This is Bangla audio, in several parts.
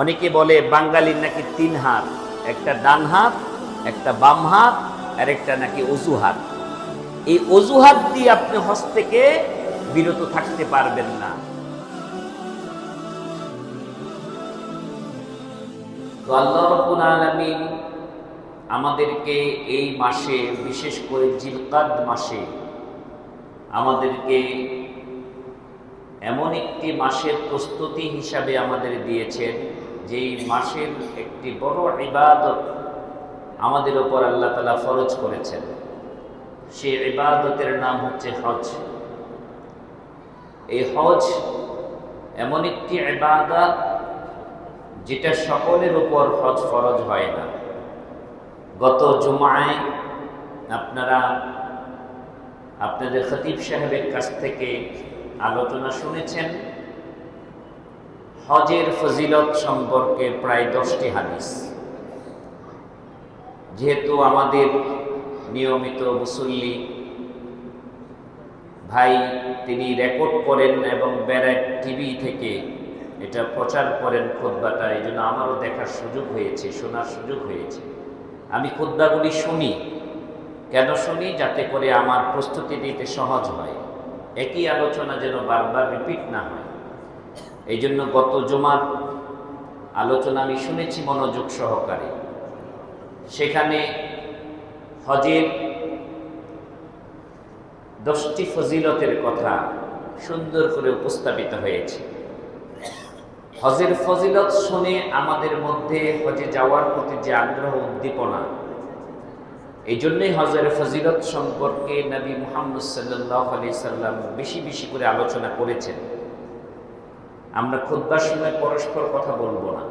অনেকে বলে বাঙালির নাকি 3 হাত, একটা ডান হাত, একটা বাম হাত, আর একটা নাকি অজুহাত। এই অজুহাত দিয়ে আপনি হজ থেকে বিরত থাকতে পারবেন না। তো আল্লাহ রাব্বুল আলামিন আমাদেরকে এই মাসে, বিশেষ করে জিলকাদ মাসে আমাদেরকে এমন একটি মাসের প্রস্তুতি হিসাবে আমাদের দিয়েছেন, যেই মাসের একটি বড় ইবাদত আমাদের উপর আল্লাহ তাআলা ফরজ করেছেন। সেই ইবাদতের নাম হচ্ছে হজ। এই হজ এমন একটি ইবাদত যেটা সকলের উপর হজ ফরজ হয় না। গত জুমায় আপনারা আপনাদের খতিব সাহেবের কাছ থেকে আলোচনা শুনেছেন হজের ফজিলত সম্পর্কে প্রায় 10টি হাদিস। যেহেতু আমাদের নিয়মিত মুসল্লি ভাই তিনি রেকর্ড করেন এবং ব্যারাক টিভি থেকে এটা প্রচার করেন খুতবাটা, এই জন্য আমারও দেখার সুযোগ হয়েছে, শোনার সুযোগ হয়েছে। আমি খুতবাগুলি শুনি। কেন শুনি? যাতে করে আমার প্রস্তুতি দিতে সহজ হয়, একই আলোচনা যেন বারবার রিপিট না হয়। এই জন্য গত জুমার আলোচনা আমি শুনেছি মনোযোগ সহকারে। সেখানে হজের 10টি ফজিলতের কথা সুন্দর করে উপস্থাপিত হয়েছে। হজের ফজিলত শুনে আমাদের মধ্যে হজে যাওয়ার প্রতি যে আগ্রহ, উদ্দীপনা, এই জন্যই হজের ফজিলত সম্পর্কে নবী মুহাম্মদ সাল্লাল্লাহু আলাইহি সাল্লাম বেশি বেশি করে আলোচনা করেছেন। আমরা খুতবার সময় পরস্পর কথা বলবো না,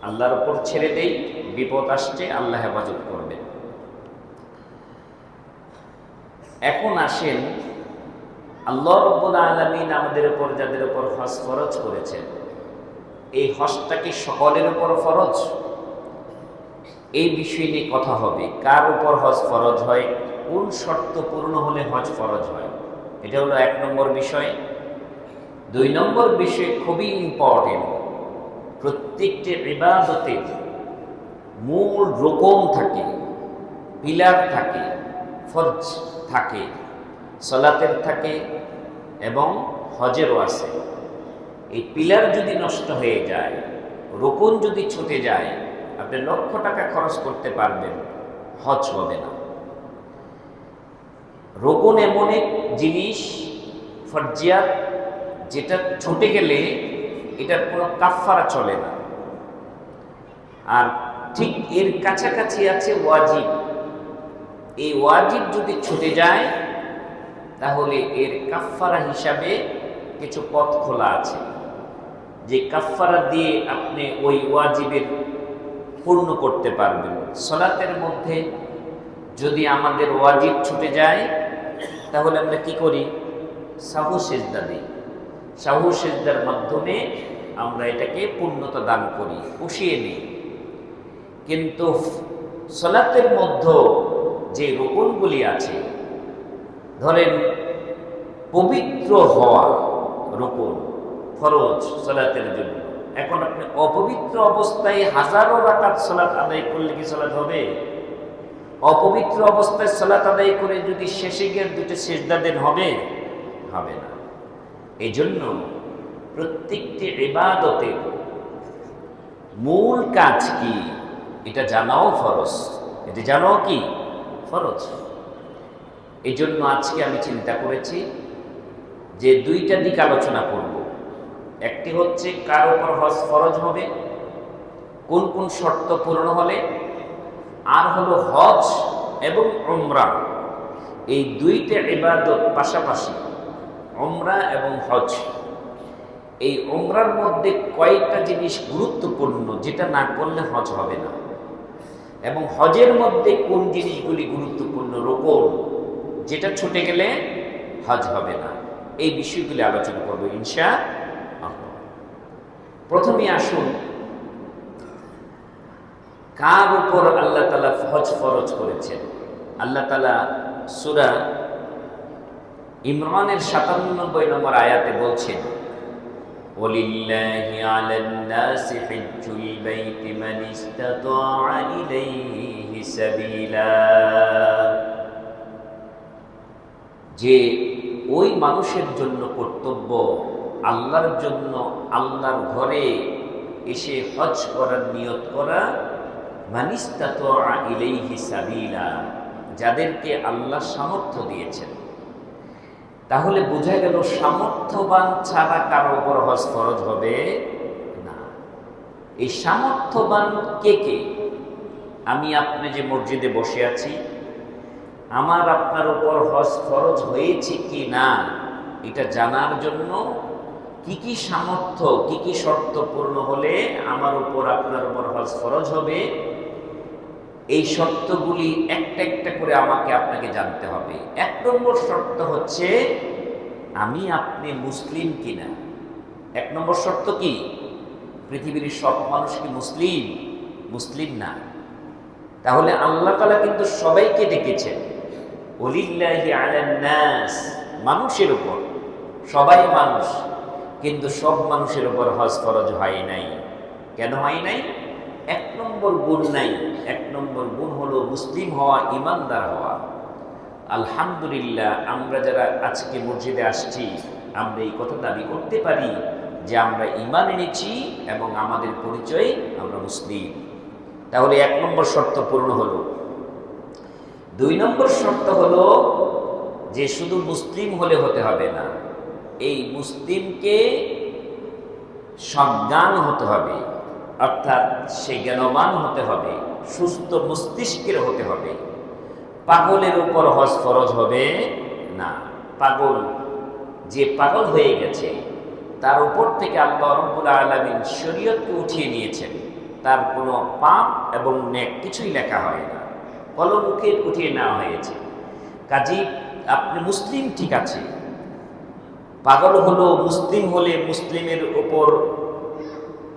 আল্লাহর উপর ছেড়ে দেই। বিপদ আসছে, আল্লাহ হেফাজত করবেন। এখন আসেন, আল্লাহ রাব্বুল আলামিন আমাদের উপর যাদের উপর হজ ফরজ করেছেন, এই হজটা কি সকলের উপর ফরজ? এই বিষয় নিয়ে কথা হবে। কার উপর হজ ফরজ হয়, কোন শর্ত পূর্ণ হলে হজ ফরজ হয়, এটা হলো 1 নম্বর বিষয়। 2 নম্বর বিষয় খুবই ইম্পর্টেন্ট। প্রত্যেকটি ইবাদতে মূল রুকন থাকে, পিলার থাকে, ফরজ থাকে, সালাতের থাকে এবং হজেরও আছে। এই পিলার যদি নষ্ট হয়ে যায়, রুকন যদি ছুটে যায়, আপনি লক্ষ টাকা খরচ করতে পারবেন, হজ হবে না। রুকন এমন এক জিনিস, ফরজিয়াত, যেটা ছুটে গেলে এটার কোনো কাফফারা চলে না। আর ঠিক এর কাছাকাছি আছে ওয়াজিব। এই ওয়াজিব যদি ছুটে যায়, তাহলে এর কাফফারা হিসাবে কিছু পথ খোলা আছে, যে কাফফারা দিয়ে আপনি ওই ওয়াজিবের পূর্ণ করতে পারবেন। সালাতের মধ্যে যদি আমাদের ওয়াজিব ছুটে যায়, তাহলে আমরা কি করি? সাহু সেজদা দিই। সাহু সেজদার মাধ্যমে আমরা এটাকে পূর্ণতা দান করি, পুষিয়ে নিই। কিন্তু সালাতের মধ্যে যে রুকনগুলি আছে, ধরেন পবিত্র হওয়া রুকন, ফরজ সালাতের জন্য। এখন আপনি অপবিত্র অবস্থায় হাজারো রাকাত সালাত আদায় করলে কি সালাত হবে? অপবিত্র অবস্থায় সালাত আদায় করে যদি শেষে গিয়ে 2টি সিজদা দেন, হবে? হবে না। এই জন্য প্রত্যেকটি ইবাদতের মূল কাজ কি, এটা জানাও ফরজ। এটা জানাও কি ফরজ। এই জন্য আজকে আমি চিন্তা করেছি যে 2টা দিক আলোচনা করব। একটি হচ্ছে কার উপর হজ ফরজ হবে, কোন কোন শর্ত পূর্ণ হলে, আর হলো হজ এবং উমরা, এই 2টা ইবাদত পাশাপাশি, উমরা এবং হজ। এই উমরার মধ্যে কয়েকটা জিনিস গুরুত্বপূর্ণ, যেটা না করলে হজ হবে না, এবং হজের মধ্যে কোন জিনিসগুলি গুরুত্বপূর্ণ, রুকন, যেটা ছুটে গেলে হজ হবে না। এই বিষয়গুলি আলোচনা করব ইনশাআল্লাহ। প্রথমে আসুন, কার উপর আল্লাহ তাআলা হজ ফরজ করেছেন। আল্লাহ তাআলা সূরা ইমরানের 97 নম্বর আয়াতে বলছেন, ওয়ালিল্লাহি আলান নাসি হিজ্জুল বাইতি মান ইসতাতাআ ইলাইহি সাবিলা, যে ওই মানুষের জন্য কর্তব্য আল্লাহর জন্য আল্লাহর ঘরে এসে হজ করার নিয়ত করা, মান ইসতাতাআ ইলাইহি সাবিলা, যাদেরকে আল্লাহ সামর্থ্য দিয়েছেন। তাহলে বোঝা গেল সামর্থ্যবান ছাড়া কারো উপর হজ ফরজ হবে না। এই সামর্থ্যবান কে কে? আমি আপনি যে মসজিদে বসে আছি, আমার আপনার উপর হজ ফরজ হয়েছে কি না এটা জানার জন্য কি কি সামর্থ্য, কি কি শর্ত পূর্ণ হলে আমার উপর আপনার উপর হজ ফরজ হবে, এই শর্তগুলি একটা একটা করে আমাকে আপনাকে জানতে হবে। 1 নম্বর শর্ত হচ্ছে আমি আপনি মুসলিম কিনা। 1 নম্বর শর্ত কি? পৃথিবীর সব মানুষ কি মুসলিম? মুসলিম না। তাহলে আল্লাহ তাআলা কিন্তু সবাইকে ডেকেছেন, ওয়ালিল্লাহি আলান নাস, মানুষের উপর, সবাই মানুষ, কিন্তু সব মানুষের উপর হজ ফরজ হয় নাই। কেন হয় নাই? 1 নম্বর গুণ নাই। 1 নম্বর গুণ হলো মুসলিম হওয়া, ইমানদার হওয়া। আলহামদুলিল্লাহ, আমরা যারা আজকে মসজিদে আসছি, আমরা এই কথা দাবি করতে পারি যে আমরা ঈমান এনেছি এবং আমাদের পরিচয় আমরা মুসলিম। তাহলে 1 নম্বর শর্ত পূর্ণ হলো। 2 নম্বর শর্ত হলো যে শুধু মুসলিম হলে হতে হবে না, এই মুসলিমকে সজ্ঞান হতে হবে, অর্থাৎ সে জ্ঞানবান হতে হবে, সুস্থ মস্তিষ্কের হতে হবে। পাগলের উপর হজ ফরজ হবে না। পাগল, যে পাগল হয়ে গেছে, তার উপর থেকে আল্লাহ রাব্বুল আলামিন শরীয়তকে উঠিয়ে নিয়েছেন। তার কোনো পাপ এবং নেক কিছুই লেখা হয় না, কলমকে উঠিয়ে নেওয়া হয়েছে। কাজী আপনি মুসলিম ঠিক আছে, পাগল হলো, মুসলিম হলে মুসলিমের উপর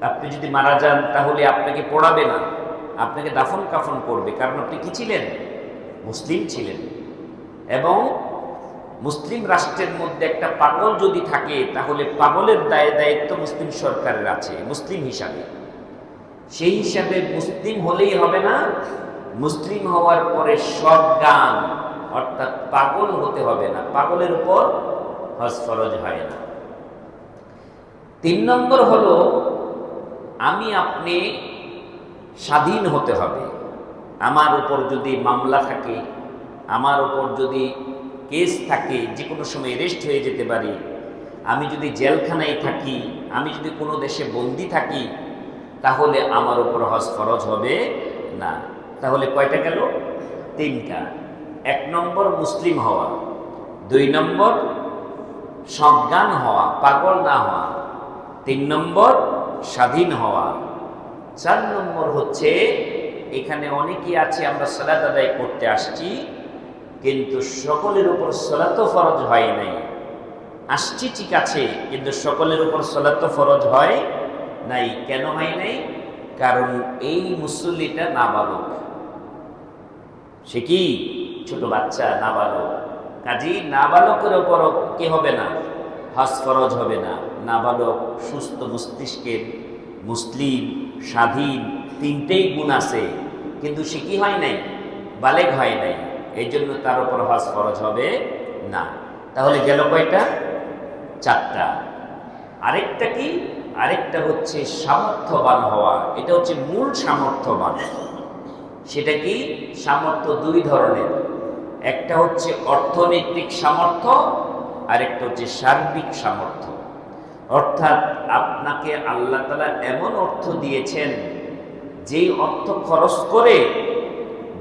আপনি যদি মারা যান তাহলে আপনাকে পোড়াবে না, আপনাকে দাফন কাফন করবে, কারণ আপনি কি ছিলেন? মুসলিম ছিলেন। এবং মুসলিম রাষ্ট্রের মধ্যে একটা পাগল যদি থাকে তাহলে পাগলের দায়িত্ব মুসলিম সরকারের আছে মুসলিম হিসাবে। সেই হিসাবে মুসলিম হলেই হবে না, মুসলিম হওয়ার পরে সজ্ঞান অর্থাৎ পাগল হতে হবে না, পাগলের উপর হজ ফরজ হয় না। 3 নম্বর হলো আমি আপনি স্বাধীন হতে হবে। আমার উপর যদি মামলা থাকে, আমার উপর যদি কেস থাকে, যে কোনো সময় অ্যারেস্ট হয়ে যেতে পারি, আমি যদি জেলখানায় থাকি, আমি যদি কোনো দেশে বন্দি থাকি, তাহলে আমার উপর হজ ফরজ হবে না। তাহলে কয়টা গেল? 3টা। 1 নম্বর মুসলিম হওয়া, 2 নম্বর সজ্ঞান হওয়া, পাগল না হওয়া, 3 নম্বর স্বাধীন হওয়া, 4 নম্বর হচ্ছে এখানে অনেকেই আছে আমরা সালাত আদায় করতে আসছি কিন্তু সকলের উপর সালাত ফরজ হয় নাই। আসছি ঠিক আছে, কিন্তু সকলের উপর সালাত ফরজ হয় নাই। কেন হয় নাই? কারণ এই মুসল্লিটা নাবালক, সে কি ছোট বাচ্চা, নাবালক। কাজী নাবালকের উপর কি হবে না? হজ ফরজ হবে না। নাবালক, সুস্থ মস্তিষ্কের, মুসলিম, স্বাধীন, 3টেই গুণ আছে, কিন্তু সে কি হয় নাই? বালেগ হয় নাই। এই জন্য তার উপর হজ ফরজ হবে না। তাহলে গেল কয়টা? 4টা। আরেকটা কি? আরেকটা হচ্ছে সামর্থ্যবান হওয়া। এটা হচ্ছে মূল সামর্থ্যবান। সেটা কি? সামর্থ্য 2 ধরনের, একটা হচ্ছে অর্থনৈতিক সামর্থ্য, আরেকটা হচ্ছে সার্বিক সামর্থ্য। অর্থাৎ আপনাকে আল্লাহ তাআলা এমন অর্থ দিয়েছেন, যেই অর্থ খরচ করে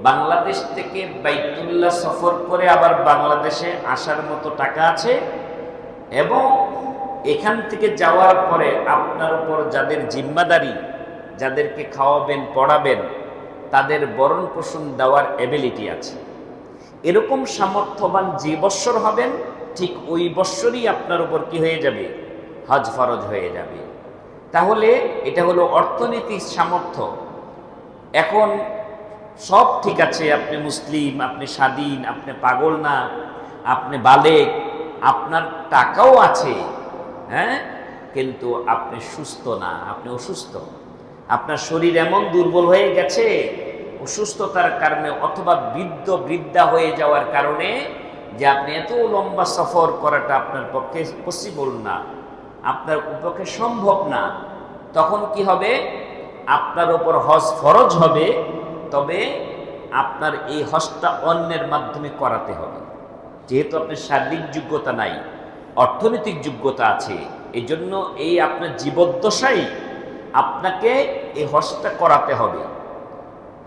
বাংলাদেশ থেকে বাইতুল্লাহ সফর করে আবার বাংলাদেশে আসার মতো টাকা আছে, এবং এখান থেকে যাওয়ার পরে আপনার উপর যাদের জিম্মাদারি, যাদেরকে খাওয়াবেন পড়াবেন, তাদের ভরণ পোষণ দেওয়ার এবিলিটি আছে। এরকম সামর্থ্যবান যে বৎসর হবেন, ঠিক ওই বৎসরই আপনার উপর কি হয়ে যাবে? হজ ফরজ হয়ে যাবে। তাহলে এটা হলো অর্থনৈতিক সামর্থ্য। এখন সব ঠিক আছে, আপনি মুসলিম, আপনি স্বাধীন, আপনি পাগল না, আপনি বালেগ, আপনার টাকাও আছে, হ্যাঁ, কিন্তু আপনি সুস্থ না, আপনি অসুস্থ। আপনার শরীর এমন দুর্বল হয়ে গেছে অসুস্থতার কারণে অথবা বৃদ্ধা হয়ে যাওয়ার কারণে যে আপনি এত লম্বা সফর করাটা আপনার পক্ষে পসিবল না, আপনার পক্ষে সম্ভব না। তখন কি হবে? আপনার উপর হজ ফরজ হবে, তবে আপনার এই হজটা অন্যের মাধ্যমে করাতে হবে। যেহেতু আপনার শারীরিক যোগ্যতা নাই, অর্থনৈতিক যোগ্যতা আছে, এই জন্য এই আপনার জীবদ্দশায় আপনাকে এই হজটা করাতে হবে।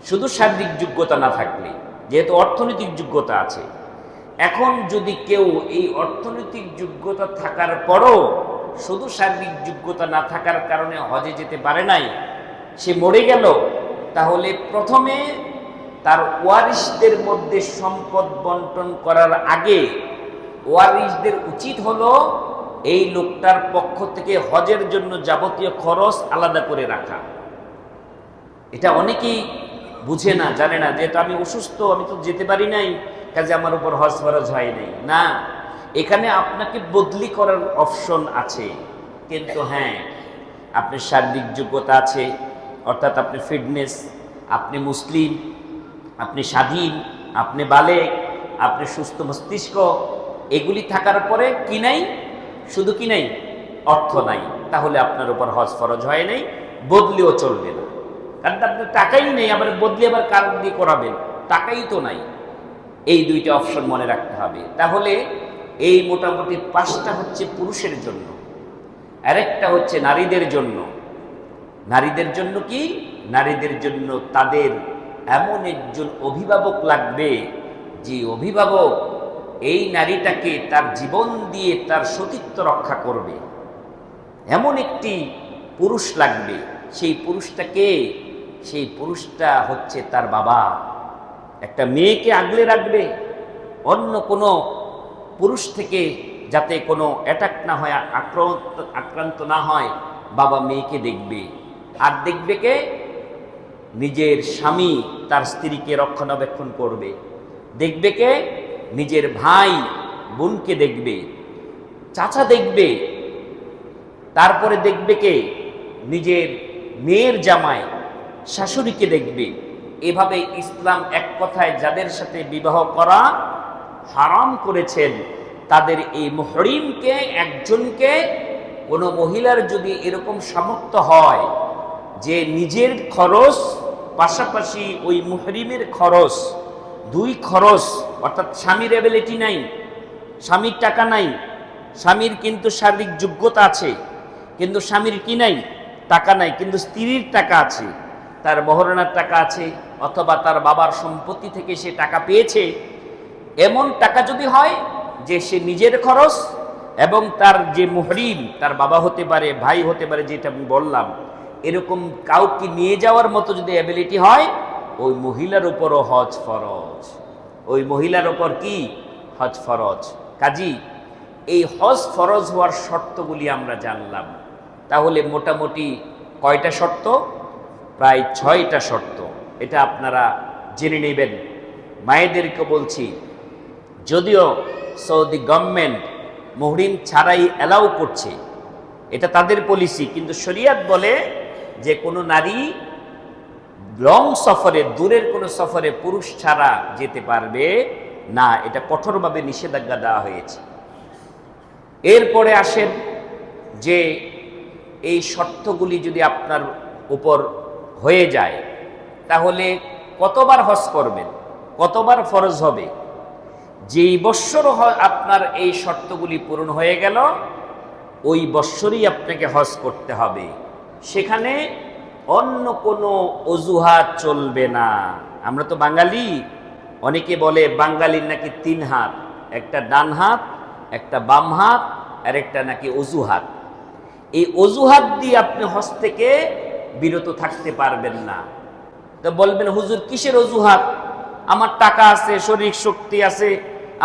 শুধু শারীরিক যোগ্যতা না থাকলে, যেহেতু অর্থনৈতিক যোগ্যতা আছে। এখন যদি কেউ এই অর্থনৈতিক যোগ্যতা থাকার পরও শুধু শারীরিক যোগ্যতা না থাকার কারণে হজে যেতে পারে নাই, সে মরে গেল, তাহলে প্রথমে তার ওয়ারিসদের মধ্যে সম্পদ বন্টন করার আগে ওয়ারিসদের উচিত হলো এই লোকটার পক্ষ থেকে হজের জন্য যাবতীয় খরচ আলাদা করে রাখা। এটা অনেকেই বুঝে না, জানে না, যেহেতু আমি অসুস্থ, আমি তো যেতে পারি নাই, কাজে আমার উপর হজ ফরজ হয় নাই। না, এখানে আপনাকে বদলি করার অপশন আছে। কিন্তু হ্যাঁ, আপনার শারীরিক যোগ্যতা আছে, অর্থাৎ আপনি ফিটনেস, আপনি মুসলিম, আপনি স্বাধীন, আপনি বালেগ, আপনি সুস্থ মস্তিষ্ক, এগুলি থাকার পরে কি নাই? শুধু কি নাই? অর্থ নাই। তাহলে আপনার উপর হজ ফরজ হয় নাই, বদলিও চলবে না। কারণ আপনার টাকাই নেই, আবার বদলি আবার কার দিয়ে করাবেন? টাকাই তো নাই। এই দুইটা অপশন মনে রাখতে হবে। তাহলে এই মোটামুটি 5টা হচ্ছে পুরুষের জন্য, আরেকটা হচ্ছে নারীদের জন্য। নারীদের জন্য কি? নারীদের জন্য তাদের এমন একজন অভিভাবক লাগবে, যে অভিভাবক এই নারীটাকে তার জীবন দিয়ে তার সতীত্ব রক্ষা করবে। এমন একটি পুরুষ লাগবে। সেই পুরুষটা কে? সেই পুরুষটা হচ্ছে তার বাবা। একটা মেয়েকে আগলে রাখবে, অন্য কোনো পুরুষ থেকে যাতে কোনো অ্যাটাক না হয়, আক্রান্ত না হয়, বাবা মেয়েকে দেখবে। আর দেখবে কে? নিজের স্বামী তার স্ত্রীকে রক্ষণাবেক্ষণ করবে। দেখবে কে? নিজের ভাই বোনকে দেখবে, চাচা দেখবে। তারপরে দেখবে কে? নিজের মেয়ের জামাই শাশুড়িকে দেখবে। এভাবে ইসলাম এক কথায় যাদের সাথে বিবাহ করা হারাম করেছেন, তাদের এই মুহরিমকে, একজনকে, কোনো মহিলার যদি এরকম সামর্থ্য হয় যে নিজের খরচ পাশাপাশি ওই মুহরিমের খরচ, দুই খরচ, অর্থাৎ স্বামীর অ্যাবিলিটি নাই, স্বামীর টাকা নাই, স্বামীর কিন্তু শারীরিক যোগ্যতা আছে, কিন্তু স্বামীর কি নাই? টাকা নাই, কিন্তু স্ত্রীর টাকা আছে, তার মহরণার টাকা আছে, অথবা তার বাবার সম্পত্তি থেকে সে টাকা পেয়েছে। এমন টাকা যদি হয় যে সে নিজের খরচ এবং তার যে মুহরিম, তার বাবা হতে পারে, ভাই হতে পারে, যেটা আমি বললাম, এরকম কাউকে নিয়ে যাওয়ার মতো যদি অ্যাবিলিটি হয়, ওই মহিলার উপরও হজ ফরজ। ওই মহিলার উপর কি? হজ ফরজ। কাজী এই হজ ফরজ হওয়ার শর্তগুলি আমরা জানলাম। তাহলে মোটামুটি কয়টা শর্ত? প্রায় 6টা শর্ত। এটা আপনারা জেনে নেবেন। মায়েদেরকে বলছি, যদিও সৌদি গভর্নমেন্ট মুহরিম ছাড়াই অ্যালাউ করছে, এটা তাদের পলিসি, কিন্তু শরিয়াত বলে যে কোনো নারী লং সফরে, দূরের কোনো সফরে পুরুষ ছাড়া যেতে পারবে না। এটা কঠোরভাবে নিষেধাজ্ঞা দেওয়া হয়েছে। এরপরে আসেন যে এই শর্তগুলি যদি আপনার উপর হয়ে যায়, তাহলে কতবার হজ করবেন, কতবার ফরজ হবে? যেই বৎসর আপনার এই শর্তগুলি পূরণ হয়ে গেল, ওই বৎসরই আপনাকে হজ করতে হবে। সেখানে অন্য কোনো অজুহাত চলবে না। আমরা তো বাঙালি, অনেকে বলে বাঙালির নাকি 3 হাত, একটা ডান হাত, একটা বাম হাত, আর একটা নাকি অজুহাত। এই অজুহাত দিয়ে আপনি হজ থেকে বিরত থাকতে পারবেন না। তো বলবেন, হুজুর কিসের অজুহাত? আমার টাকা আছে, শরীর শক্তি আছে,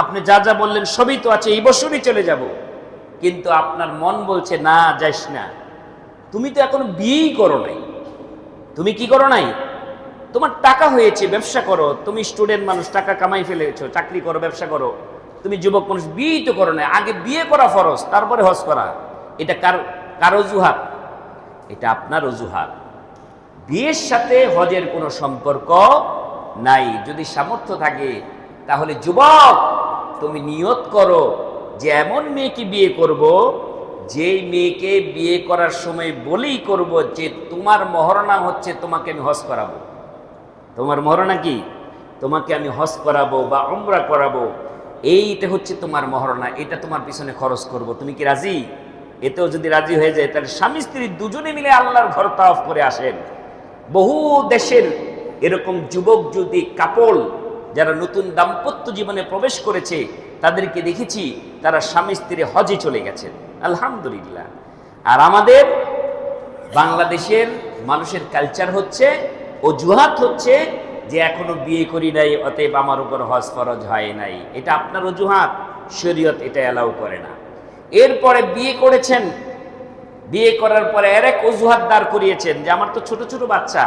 আপনি যা যা বললেন সবই তো আছে, এই বছরই চলে যাব। কিন্তু আপনার মন বলছে না, যাইস না। তুমি তো এখনো বিয়েই করো নাই। তুমি কি করো নাই? তোমার টাকা হয়েছে, ব্যবসা করো। তুমি স্টুডেন্ট মানুষ, টাকা কামাই ফেলেছো, চাকরি করো, ব্যবসা করো। তুমি যুবক মানুষ, বিয়েই তো করো নাই। আগে বিয়ে করা ফরজ, তারপরে হজ করা। এটা কার অজুহাত? এটা আপনার অজুহাত। বিয়ের সাথে হজের কোনো সম্পর্ক নাই। যদি সামর্থ্য থাকে তাহলে যুবক তুমি নিয়ত করো যে এমন মেয়েকে বিয়ে করব, যেই মেয়েকে বিয়ে করার সময় বলেই করব যে তোমার মহরনা হচ্ছে তোমাকে আমি হজ করাবো। তোমার মহরনা কি? তোমাকে আমি হজ করাবো বা উমরা করাবো, এইটা হচ্ছে তোমার মহরনা, এটা তোমার পিছনে খরচ করব, তুমি কি রাজি? এতেও যদি রাজি হয়ে যায় তাহলে স্বামী স্ত্রী দুজনে মিলে আল্লাহর ঘর তাওয়াফ করে আসেন। বহু দেশের এরকম যুবক যুবতী কাপল যারা নতুন দাম্পত্য জীবনে প্রবেশ করেছে তাদেরকে দেখেছি, তারা স্বামী স্ত্রী হজে চলে গেছেন, আলহামদুলিল্লাহ। আর আমাদের বাংলাদেশের মানুষের কালচার হচ্ছে, অজুহাত হচ্ছে যে এখনো বিয়ে করি নাই, অতএব আমার উপর হজ ফরজ হয় নাই। এটা আপনার অজুহাত, শরীয়ত এটা অ্যালাউ করে না। এরপরে বিয়ে করেছেন, বিয়ে করার পরে এক অজুহাত দাঁড় করিয়েছেন যে আমার তো ছোট ছোট বাচ্চা,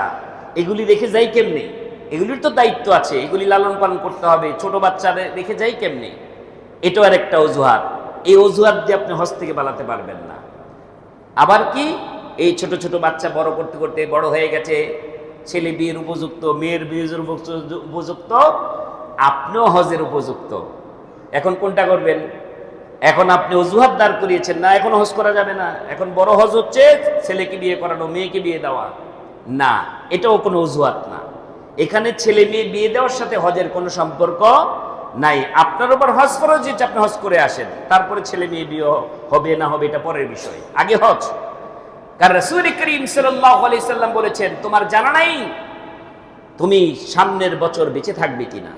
এগুলি রেখে যাই কেমনে? এগুলির তো দায়িত্ব আছে, এগুলি লালন পালন করতে হবে, ছোট বাচ্চা রেখে যাই কেমনে? এটাও আর একটা অজুহাত। এই অজুহাত দিয়ে আপনি হজ থেকে পালাতে পারবেন না। আবার কি, এই ছোট ছোট বাচ্চা বড় করতে করতে বড় হয়ে গেছে, ছেলে বিয়ের উপযুক্ত, মেয়ের বিয়ের উপযুক্ত, আপনিও হজের উপযুক্ত। এখন কোনটা করবেন? এখন আপনি অজুহাত দাঁড় করিয়েছেন, না এখন হজ করা যাবে না, এখন বড় হজ হচ্ছে ছেলেকে বিয়ে করানো, মেয়েকে বিয়ে দেওয়া। না, এটাও কোনো অজুহাত না। এখানে ছেলে মেয়ে বিয়ে দেওয়ার সাথে হজের কোনো সম্পর্ক নাই। আপনার উপর হজ ফরজ হচ্ছে, আপনি হজ করে আসেন, তারপরে ছেলে মেয়ে বিয়ে হবে না হবে এটা পরের বিষয়, আগে হজ। কারণ রাসূল করিম সাল্লাল্লাহু আলাইহি সাল্লাম বলেছেন, তোমার জানা নাই তুমি সামনের বছর বেঁচে থাকবে কিনা,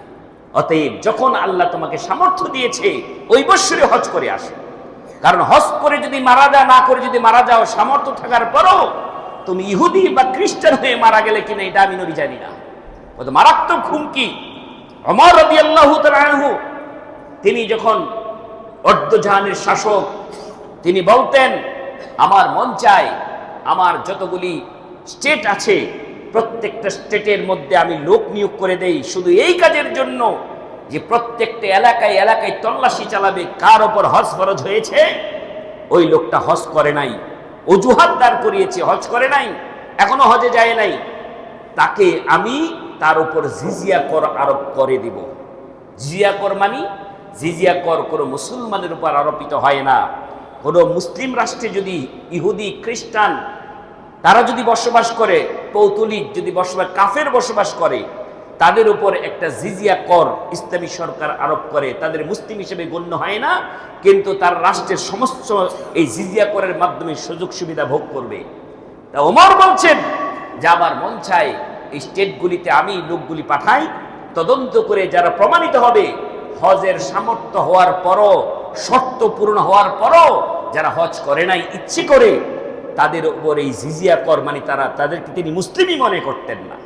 অতএব যখন আল্লাহ তোমাকে সামর্থ্য দিয়েছে ওই বছরে হজ করে আসো। কারণ হজ করে যদি মারা যাও, না করে যদি মারা যাও, সামর্থ্য থাকার পরও তুমি ইহুদি বা খ্রিস্টান হয়ে মারা গেলে কিনা এটা আমি নবী জানি না। কত মারাত্মক হুমকি। ওমর রাদিয়াল্লাহু তাআলা আনহু তিনি যখন অর্ধজাহানের শাসক, তিনি বলতেন আমার মন চায় আমার যতগুলি স্টেট আছে প্রত্যেকটা স্টেটের মধ্যে আমি লোক নিয়োগ করে দেই শুধু এই কাজের জন্য যে প্রত্যেকটা এলাকায় এলাকায় তল্লাশি চালাবে কার ওপর হজ ফরজ হয়েছে। ওই লোকটা হজ করে নাই, অজুহাত দাঁড় করিয়েছে, হজ করে নাই, এখনো হজে যায় নাই, তাকে আমি তার উপর জিজিয়া কর আরোপ করে দিব। জিজিয়া কর মানি, জিজিয়া কর কোনো মুসলমানের উপর আরোপিত হয় না। কোনো মুসলিম রাষ্ট্রে যদি ইহুদি খ্রিস্টান তারা যদি বসবাস করে, পৌতলিক যদি বসবাস, কাফের বসবাস করে, তাদের উপর একটা জিজিয়া কর ইসলামী সরকার আরোপ করে, তাদের মুসলিম হিসেবে গণ্য হয় না, কিন্তু তার রাষ্ট্রের সমস্ত এই জিজিয়া করের মাধ্যমে সুযোগ সুবিধা ভোগ করবে। তা ওমর বলছেন যে আমার মন চায় এই স্টেটগুলিতে আমি লোকগুলি পাঠাই, তদন্ত করে যারা প্রমাণিত হবে হজের সামর্থ্য হওয়ার পরও, শর্ত পূরণ হওয়ার পরও যারা হজ করে নাই ইচ্ছে করে, তাদের উপর এই জিজিয়া কর মানে তাদেরকে তিনি মুসলিমই মনে করতেন না।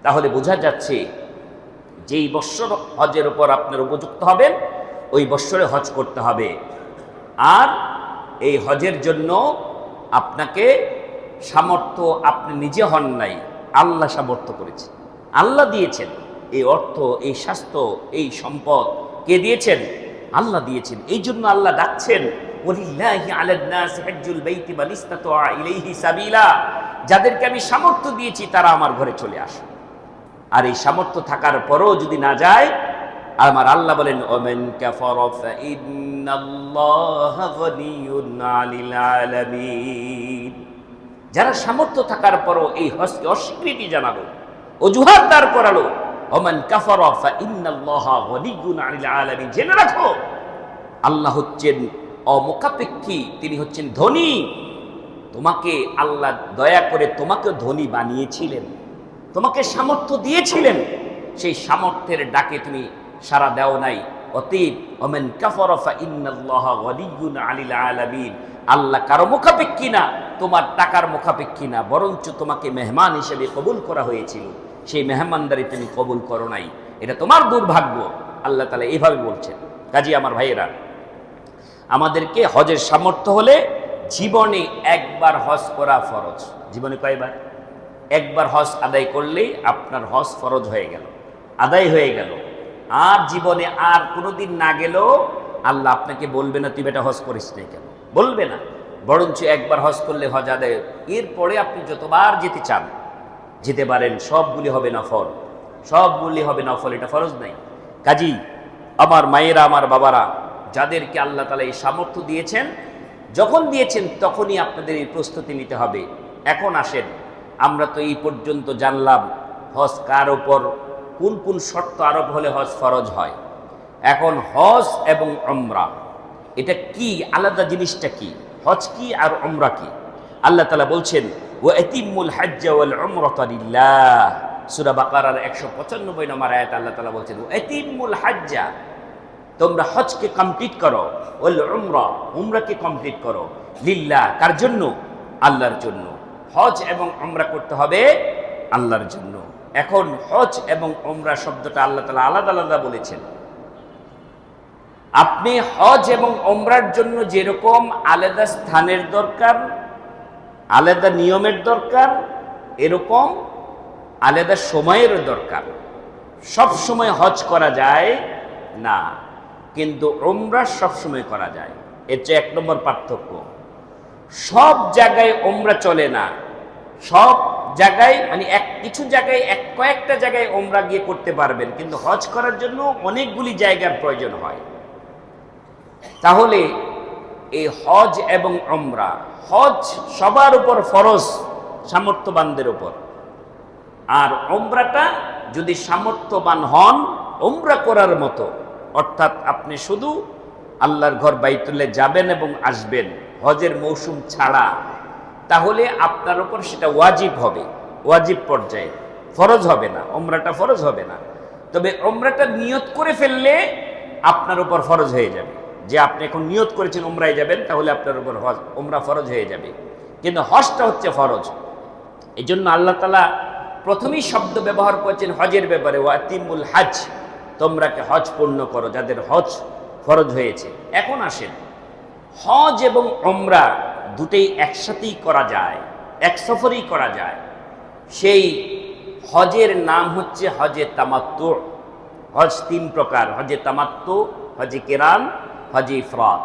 তাহলে বোঝা যাচ্ছে যেই বৎসর হজের উপর আপনার উপযুক্ত হবেন ওই বৎসরে হজ করতে হবে। আর এই হজের জন্য আপনাকে সামর্থ্য আপনি নিজে হন নাই, আল্লাহ সামর্থ্য করেছে, আল্লাহ দিয়েছেন। এই অর্থ, এই স্বাস্থ্য, এই সম্পদ কে দিয়েছেন? আল্লাহ দিয়েছেন। এই জন্য আল্লাহ ডাকছেন ওয়ালিল্লাহি আলান নাসি হজ্জুল বাইতি মান ইসতাতা ইলাইহি সাবিলা, যাদেরকে আমি সামর্থ্য দিয়েছি তারা আমার ঘরে চলে আসে। আর এই সামর্থ্য থাকার পরও যদি না যায়, আমার আল্লাহ বলেন ওমান কাফারা ফা ইন্নাল্লাহা গনিয়্যুন আনিল আলামিন। যারা সামর্থ্য থাকার পরও এই হজকে অস্বীকৃতি জানালো, অজুহাত দাঁড় করালো, ওমান কাফারা ফা ইন্নাল্লাহা গনিয়্যুন আনিল আলামিন, জেনে রাখো আল্লাহ হচ্ছেন অমুখাপেক্ষী, তিনি হচ্ছেন ধনী। তোমাকে আল্লাহ দয়া করে তোমাকে ধনী বানিয়েছিলেন, তোমাকে সামর্থ্য দিয়েছিলেন, সেই সামর্থ্যের ডাকে তুমি সাড়া দাও নাই। অতএব ওমান কাফারা ফা ইন্নাল্লাহা গনিয়্যুন আনিল আলামিন, আল্লাহ কারো মুখাপেক্ষী না, তোমার টাকার মুখাপেক্ষী না, বরঞ্চ তোমাকে মেহমান হিসেবে কবুল করা হয়েছিল, সেই মেহমানদারি তুমি কবুল করো নাই, এটা তোমার দুর্ভাগ্য। আল্লাহ তাআলা এইভাবে বলছেন। কাজী আমার ভাইয়েরা, আমাদেরকে হজের সামর্থ্য হলে জীবনে একবার হজ করা ফরজ। জীবনে কয়বার? একবার হজ আদায় করলেই আপনার হজ ফরজ হয়ে গেল, আদায় হয়ে গেল। আর জীবনে আর কোনোদিন না গেলেও আল্লাহ আপনাকে বলবে না তুই বেটা হজ করিস না কেন, বলবে না। বরঞ্চ একবার হজ করলে হজ আদায়, এরপরে আপনি যতবার যেতে চান যেতে পারেন, সবগুলি হবে নফল, সবগুলি হবে নফল, এটা ফরজ নাই। কাজী আমার মায়েরা, আমার বাবারা, যাদেরকে আল্লাহ তাআলা এই সামর্থ্য দিয়েছেন, যখন দিয়েছেন তখনই আপনাদের এই প্রস্তুতি নিতে হবে। এখন আসেন, আমরা তো এই পর্যন্ত জানলাম হজ কার ওপর, কোন কোন শর্ত আরোপ হলে হজ ফরজ হয়। এখন হজ এবং উমরা এটা কি, আলাদা জিনিসটা কি, হজ কি আর উমরা কি? আল্লাহ তাআলা বলছেন ওয়া আতিমুল হজ্জ ওয়াল উমরাতা লিল্লাহ, সূরা বাকারার 195 নম্বর আয়াতে আল্লাহ তাআলা বলছেন ওয়া আতিমুল হজ্জ, তোমরা হজকে কমপ্লিট করো, ওয়াল উমরা, উমরাকে কমপ্লিট করো, লিল্লাহ, কার জন্য? আল্লাহর জন্য। হজ এবং উমরা করতে হবে আল্লাহর জন্য। এখন হজ এবং উমরা শব্দটা আল্লাহ তাআলা আলাদা আলাদা বলেছেন। আপনি হজ এবং উমরার জন্য যেরকম আলাদা স্থানের দরকার, আলাদা নিয়মের দরকার, এরকম আলাদা সময়ের দরকার। সব সময় হজ করা যায় না, কিন্তু উমরা সব সময় করা যায়। এর চেয়ে এক নম্বর পার্থক্য, সব জায়গায় উমরা চলে না। সব জায়গায় মানে কিছু জায়গায় কয়েকটা জায়গায় উমরা গিয়ে করতে পারবেন, কিন্তু হজ করার জন্য অনেকগুলি জায়গার প্রয়োজন হয়। তাহলে এই হজ এবং উমরা, হজ সবার উপর ফরজ, সামর্থ্যবানদের উপর, আর উমরাটা যদি সামর্থ্যবান হন উমরা করার মতো, অর্থাৎ আপনি শুধু আল্লাহর ঘর বাইতুল্লাহ যাবেন এবং আসবেন হজের মৌসুম ছাড়া, তাহলে আপনার উপর সেটা ওয়াজিব হবে, ওয়াজিব পর্যায়ে, ফরজ হবে না, উমরাটা ফরজ হবে না। তবে উমরাটা নিয়ত করে ফেললে আপনার উপর ফরজ হয়ে যাবে, যে আপনি এখন নিয়ত করেছেন উমরায় যাবেন, তাহলে আপনার উপর হজ, উমরা ফরজ হয়ে যাবে। কিন্তু হজটা হচ্ছে ফরজ। এই জন্য আল্লাহ তাআলা প্রথমেই শব্দ ব্যবহার করেছেন হজের ব্যাপারে, ওয়াতিমুল হজ, তোমরা হজ পূর্ণ করো, যাদের হজ ফরজ হয়েছে। এখন আসেন, হজ এবং উমরা দুটেই একসাথেই করা যায়, এক সফরেই করা যায়। সেই হজের নাম হচ্ছে হজে তামাত্তু। হজ তিন প্রকার, হজে তামাত্তু, হজে কিরান, হজে ইফরাদ।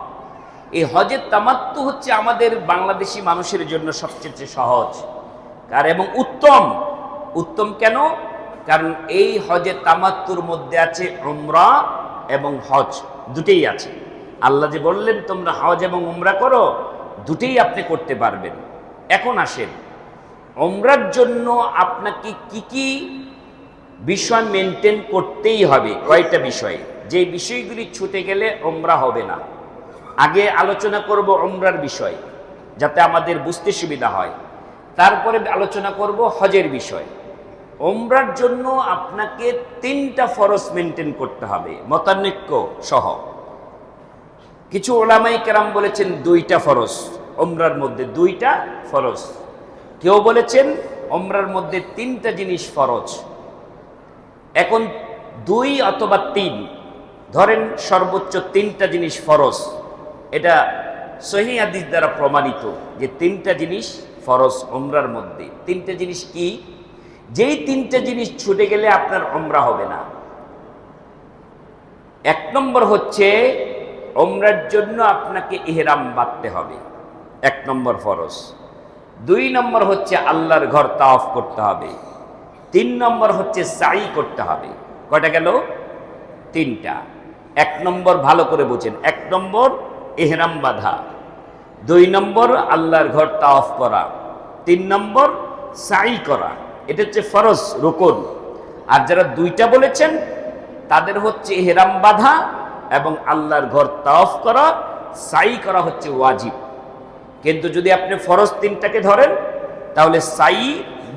এই হজে তামাত্তু হচ্ছে আমাদের বাংলাদেশি মানুষের জন্য সবচেয়ে সহজ আর এবং উত্তম। উত্তম কেন? কারণ এই হজে তামাত্তুর মধ্যে আছে উমরা এবং হজ, দুটেই আছে। আল্লাহ যে বললেন তোমরা হজ এবং উমরা করো, দুটেই আপনি করতে পারবেন। এখন আসেন, উমরার জন্য আপনাকে কি কি বিষয় মেনটেন করতেই হবে, কয়টা বিষয়, যে বিষয়গুলি ছুটে গেলে উমরা হবে না। আগে আলোচনা করব উমরার বিষয়, যাতে আমাদের বুঝতে সুবিধা হয়। তারপরে আলোচনা করব হজের বিষয়। উমরার জন্য আপনাকে তিনটা ফরজ মেনটেন করতে হবে, মতানৈক্য সহ। কিছু ওলামায়ে কেরাম বলেছেন দুইটা ফরজ, উমরার মধ্যে দুইটা ফরজ। কেউ বলেছেন উমরার মধ্যে তিনটা জিনিস ফরজ। এখন দুই অথবা তিন, ধরেন সর্বোচ্চ তিনটা জিনিস ফরজ। এটা সহিহ হাদিস দ্বারা প্রমাণিত যে তিনটা জিনিস ফরজ উমরার মধ্যে। তিনটা জিনিস কি? যেই তিনটা জিনিস ছুটে গেলে আপনার উমরা হবে না। এক নম্বর হচ্ছে উমরার জন্য আপনাকে ইহরাম বাঁধতে হবে, এক নম্বর ফরজ। দুই নম্বর হচ্ছে আল্লাহর ঘর তাওয়াফ করতে হবে। তিন নম্বর হচ্ছে সাই করতে হবে। কয়টা গেল? তিনটা। এক নম্বর ভালো করে বুঝেন, এক নম্বর ইহরাম বাঁধা, দুই নম্বর আল্লাহর ঘর তাওয়াফ করা, তিন নম্বর সাই করা। এটা হচ্ছে ফরজ, রুকুন। আর যারা দুইটা বলেছেন তাদের হচ্ছে ইহরাম বাঁধা এবং আল্লাহর ঘর তাওয়াফ করা, সাই করা হচ্ছে ওয়াজিব। কিন্তু যদি আপনি ফরজ তিনটাকে ধরেন তাহলে সাই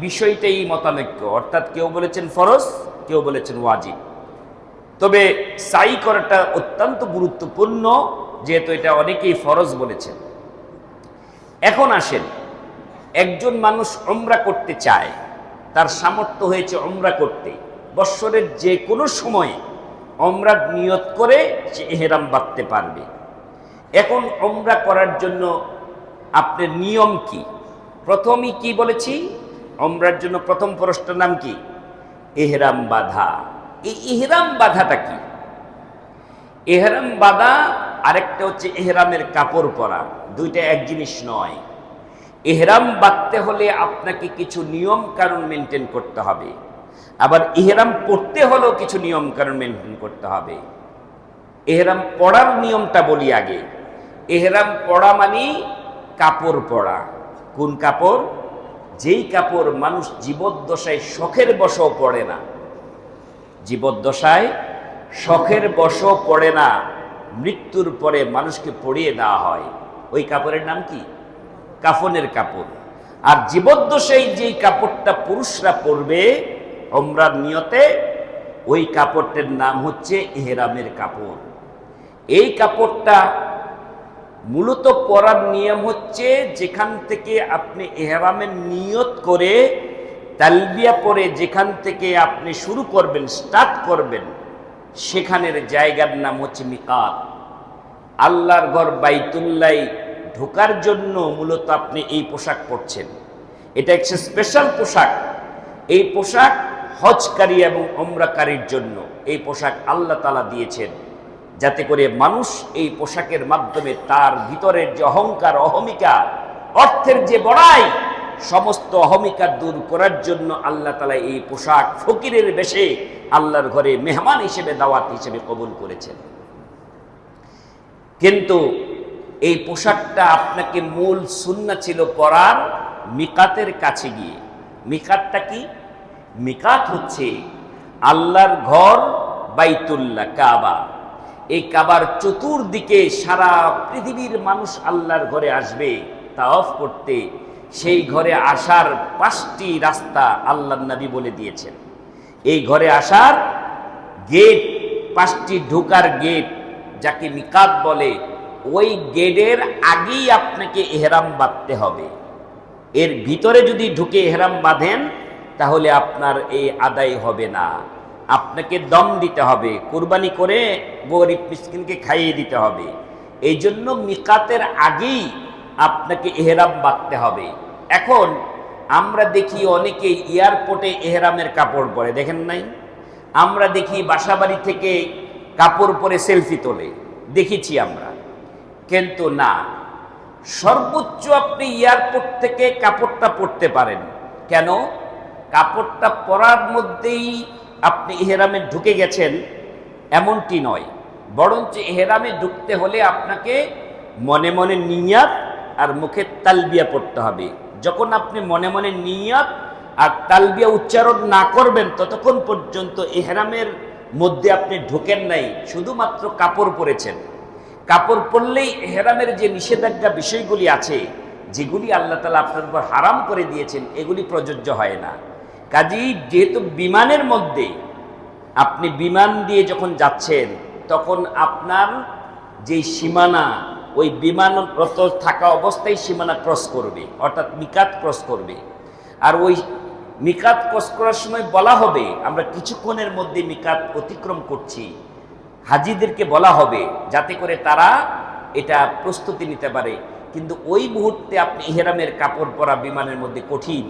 বিষয়টাই মতানৈক্য, অর্থাৎ কেউ বলেছেন ফরজ, কেউ বলেছেন ওয়াজিব। তবে সাই করাটা অত্যন্ত গুরুত্বপূর্ণ, যেহেতু এটা অনেকেই ফরজ বলেছেন। এখন আসেন, একজন মানুষ উমরা করতে চায়, তার সামর্থ্য হয়েছে উমরা করতে, বৎসরের যে কোনো সময়ে উমরা নিয়ত করে সে ইহরাম বাঁধতে পারবে। এখন উমরা করার জন্য আপনার নিয়ম কি? প্রথমেই কি বলেছি, উমরার জন্য প্রথম প্রশ্নের নাম কি? ইহরাম বাঁধা। এই ইহরাম বাঁধাটা কি? ইহরাম বাঁধা আরেকটা হচ্ছে এহরামের কাপড় পরা, দুইটা এক জিনিস নয়। এহরাম বাঁধতে হলে আপনাকে কিছু নিয়ম কানুন মেনটেন করতে হবে, আবার এহরাম পড়তে হলেও কিছু নিয়ম কানুন মেনটেন করতে হবে। এহরাম পড়ার নিয়মটা বলি আগে। এহরাম পড়া মানে কাপড় পরা। কোন কাপড়? যেই কাপড় মানুষ জীবদ্দশায় শখের বশও পড়ে না, জীবদ্দশায় শখের বশও পড়ে না, মৃত্যুর পরে মানুষকে পরিয়ে দেওয়া হয়। ওই কাপড়ের নাম কি? কাফনের কাপড়। আর জীবদ্দশায় যেই কাপড়টা পুরুষরা পরবে উমরার নিয়তে, ওই কাপড়টার নাম হচ্ছে ইহরামের কাপড়। এই কাপড়টা মূলত পরার নিয়ম হচ্ছে যেখান থেকে আপনি ইহরামের নিয়ত করে তালবিয়া পরে যেখান থেকে আপনি শুরু করবেন, স্টার্ট করবেন, সেখানের জায়গার নাম হচ্ছে মিকাত। আল্লাহর ঘর বাইতুল্লাহ ঢোকার জন্য মূলত আপনি এই পোশাক পরছেন। এটা একটা স্পেশাল পোশাক। এই পোশাক হজকারী এবং উমরাকারীর জন্য এই পোশাক আল্লাহ তাআলা দিয়েছেন, যাতে করে মানুষ এই পোশাকের মাধ্যমে তার ভিতরের যে অহংকার, অহমিকা, অর্থের যে বড়াই, সমস্ত অহমিকা দূর করার জন্য আল্লাহ তাআলা এই পোশাক ফকিরের বেশে আল্লাহর ঘরে মেহমান হিসেবে, দাওয়াত হিসেবে কবুল করেছেন। কিন্তু এই পোশাকটা আপনাকে মূল সুন্নাহ ছিল পরার মিকাতের কাছে গিয়ে। মিকাতটা কি? মিকাত হচ্ছে আল্লাহর ঘর বাইতুল্লাহ, কাবা। এই কাবার চতুর্দিকে সারা পৃথিবীর মানুষ আল্লাহর ঘরে আসবে তাওয়াফ করতে। সেই ঘরে আসার 5টি রাস্তা আল্লাহর নবী বলে দিয়েছেন। এই ঘরে আসার গেট, 5টি ঢোকার গেট, যাকে মিকাত বলে, ওই গেটের আগেই আপনাকে ইহরাম বাঁধতে হবে। এর ভিতরে যদি ঢুকে ইহরাম বাঁধেন তাহলে আপনার এই আদায় হবে না। আপনাকে দম দিতে হবে, কুরবানি করে গরিব মিসকিনকে খাইয়ে দিতে হবে। এই জন্য মিকাতের আগেই আপনাকে ইহরাম বাঁধতে হবে। এখন আমরা দেখি অনেকে এয়ারপোর্টে ইহরামের কাপড় পরে, দেখেন নাই? আমরা দেখি বাসাবাড়ি থেকে কাপড় পরে সেলফি তোলে, দেখেছি আমরা। কিন্তু না, সর্বোচ্চ আপনি এয়ারপোর্ট থেকে কাপড়টা পরতে পারেন। কেন? কাপড়টা পরার মধ্যেই আপনি ইহরামে ঢুকে গেছেন এমনটি নয়, বরঞ্চ ইহরামে ঢুকতে হলে আপনাকে মনে মনে নিয়াত আর মুখে তালবিয়া পড়তে হবে। যখন আপনি মনে মনে নিয়াত আর তালবিয়া উচ্চারণ না করবেন ততক্ষণ পর্যন্ত ইহরামের মধ্যে আপনি ঢোকেন নাই, শুধুমাত্র কাপড় পরেছেন। কাপড় পরলেই ইহরামের যে নিষেধাজ্ঞা বিষয়গুলি আছে, যেগুলি আল্লাহ তাআলা আপনার উপর হারাম করে দিয়েছেন, এগুলি প্রযোজ্য হয় না। কাজেই যেহেতু বিমানের মধ্যে আপনি বিমান দিয়ে যখন যাচ্ছেন, তখন আপনার যে সীমানা, ওই বিমানরত থাকা অবস্থায় সীমানা ক্রস করবে, অর্থাৎ মিকাত ক্রস করবে। আর ওই মিকাত ক্রস করার সময় বলা হবে আমরা কিছুক্ষণের মধ্যে মিকাত অতিক্রম করছি। হাজিদেরকে বলা হবে যাতে করে তারা এটা প্রস্তুতি নিতে পারে। কিন্তু ওই মুহূর্তে আপনি ইহরামের কাপড় পরা বিমানের মধ্যে কঠিন।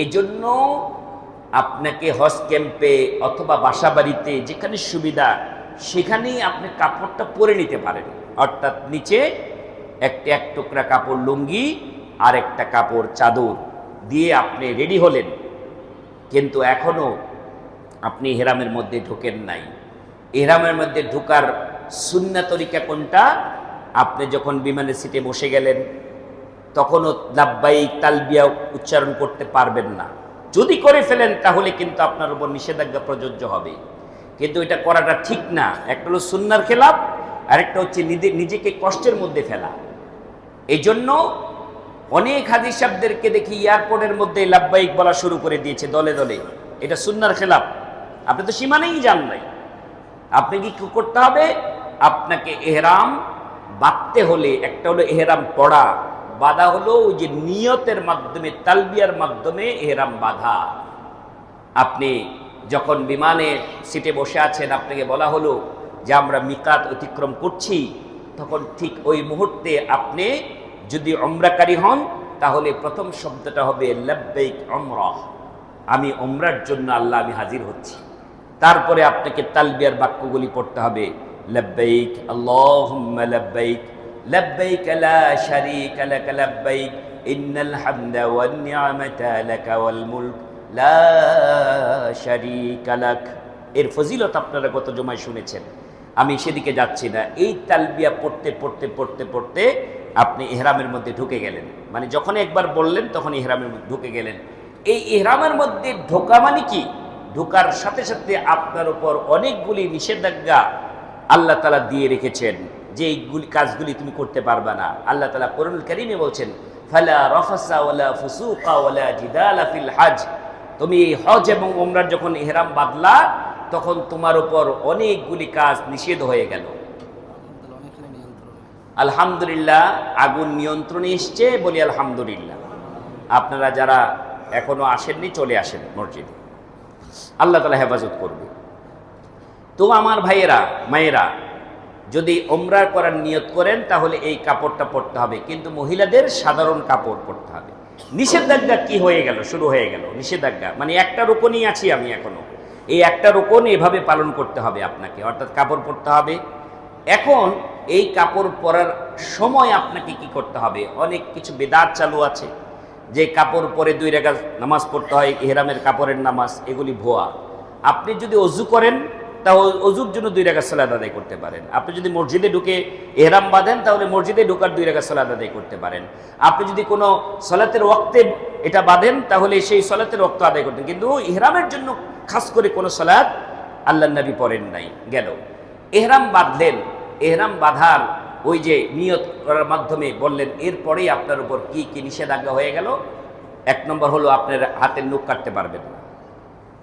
এই জন্য আপনাকে হজ ক্যাম্পে অথবা বাসাবাড়িতে যেখানে সুবিধা সেখানেই আপনি কাপড়টা পরে নিতে পারেন। অর্থাৎ নিচে এক টুকরা কাপড় লুঙ্গি আর একটা কাপড় চাদর দিয়ে আপনি রেডি হলেন, কিন্তু এখনো আপনি ইহরামের মধ্যে ঢোকেন নাই। ইহরামের মধ্যে ঢোকার সুন্নাহ তরিকা কোনটা? আপনি যখন বিমানের সিটে বসে গেলেন তখনও লাব্বাইক তালবিয়া উচ্চারণ করতে পারবেন না। যদি করে ফেলেন তাহলে কিন্তু আপনার উপর নিষেধাজ্ঞা প্রযোজ্য হবে, কিন্তু এটা করাটা ঠিক না। একটা হলো সুন্নাহর খেলাফ, আরেকটা হচ্ছে নিজেকে কষ্টের মধ্যে ফেলা। এই জন্য অনেক হাদিস সাহেবদেরকে দেখি এয়ারপোর্টের মধ্যে লাব্বাইক বলা শুরু করে দিয়েছে দলে দলে। এটা সুন্নাহর খেলাফ। আপনি তো সীমানেই যান নাই। আপনি কি করতে হবে? আপনাকে ইহরাম বাঁধতে হলে একটা হলো ইহরাম পড়া, বাঁধা হলো ওই যে নিয়তের মাধ্যমে, তালবিয়ার মাধ্যমে ইহরাম বাঁধা। আপনি যখন বিমানে সিটে বসে আছেন, আপনাকে বলা হলো যে আমরা মিকাত অতিক্রম করছি, তখন ঠিক ওই মুহূর্তে আপনি যদি উমরাকারী হন তাহলে প্রথম শব্দটা হবে লাব্বাইক উমরাহ, আমি উমরার জন্য আল্লাহ আমি হাজির হচ্ছি। তারপরে আপনাকে তালবিয়ার বাক্যগুলি পড়তে হবে, লব্বাইক আল্লাহুম্মা লব্বাইক লব্বাইক লা শারীকা লাক লব্বাইক ইন্নাল হামদা ওয়ান নি'মাতা লাক ওয়াল মুলক লা শারীকা লাক। এর ফজিলত আপনারা গত জুমায় শুনেছেন, আমি সেদিকে যাচ্ছি না। এই তালবিয়া পড়তে পড়তে পড়তে পড়তে আপনি ইহরামের মধ্যে ঢুকে গেলেন, মানে যখন একবার বললেন তখন ইহরামের মধ্যে ঢুকে গেলেন। এই ইহরামের মধ্যে ঢোকা মানে কি, ঢোকার সাথে সাথে আপনার উপর অনেকগুলি নিষেধাজ্ঞা আল্লাহ তাআলা দিয়ে রেখেছেন যে এইগুলি কাজগুলি তুমি করতে পারবে না। আল্লাহ তাআলা কোরআনুল কারীমে বলছেন, ফালা রাফাসা ওয়ালা ফুসুকা ওয়ালা জিদালা ফিল হজ। তুমি এই হজ এবং উমরার যখন ইহরাম বাঁধলা তখন তোমার উপর অনেকগুলি কাজ নিষেধ হয়ে গেল। আলহামদুলিল্লাহ, আগুন নিয়ন্ত্রণে এসছে, বলি আলহামদুলিল্লাহ। আপনারা যারা এখনো আসেননি চলে আসেন মসজিদে, আল্লাহ তাআলা হেফাজত করবে। তো আমার ভাইয়েরা মায়েরা, যদি উমরা করার নিয়ত করেন তাহলে এই কাপড়টা পরতে হবে, কিন্তু মহিলাদের সাধারণ কাপড় পরতে হবে। নিষেধাজ্ঞা কি হয়ে গেল, শুরু হয়ে গেল নিষেধাজ্ঞা, মানে একটা রুকনই আছি আমি এখনো, এই একটা রুকন এভাবে পালন করতে হবে আপনাকে, অর্থাৎ কাপড় পরতে হবে। এখন এই কাপড় পরার সময় আপনাকে কি করতে হবে, অনেক কিছু বেদাত চালু আছে যে কাপড় পরে 2 রাকাত নামাজ পড়তে হয়, ইহরামের কাপড়ের নামাজ, এগুলি ভুয়া। আপনি যদি অজু করেন তাহলে অজুর জন্য 2 রাকাত সালাত আদায় করতে পারেন। আপনি যদি মসজিদে ঢুকে ইহরাম বাঁধেন তাহলে মসজিদে ঢোকার 2 রাকাত সালাত আদায় করতে পারেন। আপনি যদি কোনো সালাতের ওয়াক্তে এটা বাঁধেন তাহলে সেই সালাতের ওয়াক্ত আদায় করতেন, কিন্তু ইহরামের জন্য খাস করে কোনো সালাত আল্লাহর নবী পড়েন নাই। গেল ইহরাম বাঁধলেন, ইহরাম বাঁধার ওই যে নিয়ত করার মাধ্যমে বললেন, এরপরেই আপনার উপর কি কি নিষেধাজ্ঞা হয়ে গেল। 1 নম্বর হলো আপনার হাতের নখ কাটতে পারবেন না,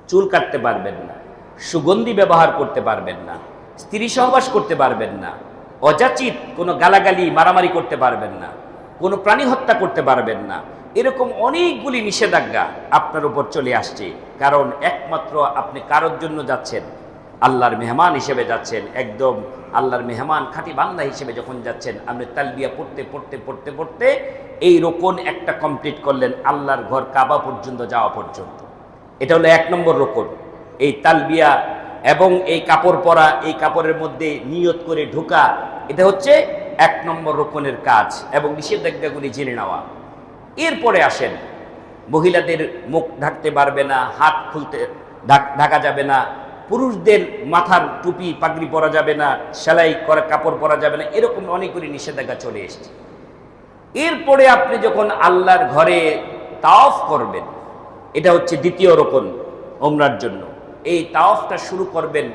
চুল কাটতে পারবেন না, সুগন্ধি ব্যবহার করতে পারবেন না, স্ত্রী সহবাস করতে পারবেন না, অযাচিত কোনো গালাগালি মারামারি করতে পারবেন না, কোনো প্রাণী হত্যা করতে পারবেন না। এরকম অনেকগুলি নিষেধাজ্ঞা আপনার উপর চলে আসছে, কারণ একমাত্র আপনি কারোর জন্য যাচ্ছেন, আল্লাহর মেহমান হিসেবে যাচ্ছেন, একদম আল্লাহর মেহমান খাঁটি বান্দা হিসেবে যখন যাচ্ছেন, আপনি তালবিয়া পড়তে পড়তে পড়তে পড়তে এই রোকন একটা কমপ্লিট করলেন, আল্লাহর ঘর কাবা পর্যন্ত যাওয়া পর্যন্ত। এটা হলো 1 নম্বর রোকন, এই তালবিয়া এবং এই কাপড় পরা, এই কাপড়ের মধ্যে নিয়ত করে ঢোকা, এটা হচ্ছে 1 নম্বর রোকনের কাজ, এবং নিষেধাজ্ঞাগুলি জেনে নেওয়া। এরপরে আসেন, মহিলাদের মুখ ঢাকতে পারবে না, হাত খুলতে ঢাকা যাবে না, পুরুষদের মাথার টুপি পাগড়ি পরা যাবে না, সেলাই করা কাপড় পরা যাবে না, এরকম অনেকগুলি নিষেধাজ্ঞা চলে এসেছে। এরপরে আপনি যখন আল্লাহর ঘরে তাওয়াফ করবেন, এটা হচ্ছে 2য় রোকন উমরার জন্য। এই তাওয়াফটা শুরু করবেন,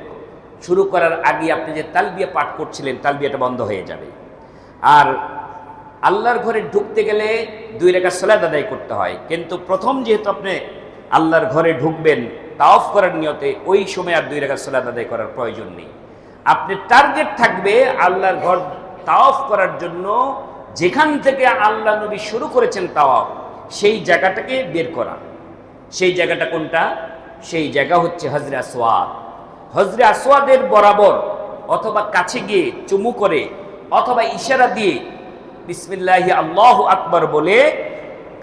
শুরু করার আগে আপনি যে তালবিয়া পাঠ করছিলেন তালবিয়াটা বন্ধ হয়ে যাবে। আর আল্লাহর ঘরে ঢুকতে গেলে 2 রাকাত সালাত আদায় করতে হয়, কিন্তু প্রথম যেহেতু আপনি আল্লাহর ঘরে ঢুকবেন তাওয়াফ করার নিয়তে, ওই সময় আর 2 রাকাত সালাত আদায় করার প্রয়োজন নেই। আপনি টার্গেট থাকবে আল্লাহর ঘর তাওয়াফ করার জন্য, যেখান থেকে আল্লাহ নবী শুরু করেছেন তাওয়াফ, সেই জায়গাটাকে বের করা। সেই জায়গাটা কোনটা? সেই জায়গা হচ্ছে হজরে আসওয়াদ। হজরে আসওয়াদের বরাবর অথবা কাছে গিয়ে চুমু করে অথবা ইশারা দিয়ে বিসমিল্লাহি আল্লাহু আকবার বলে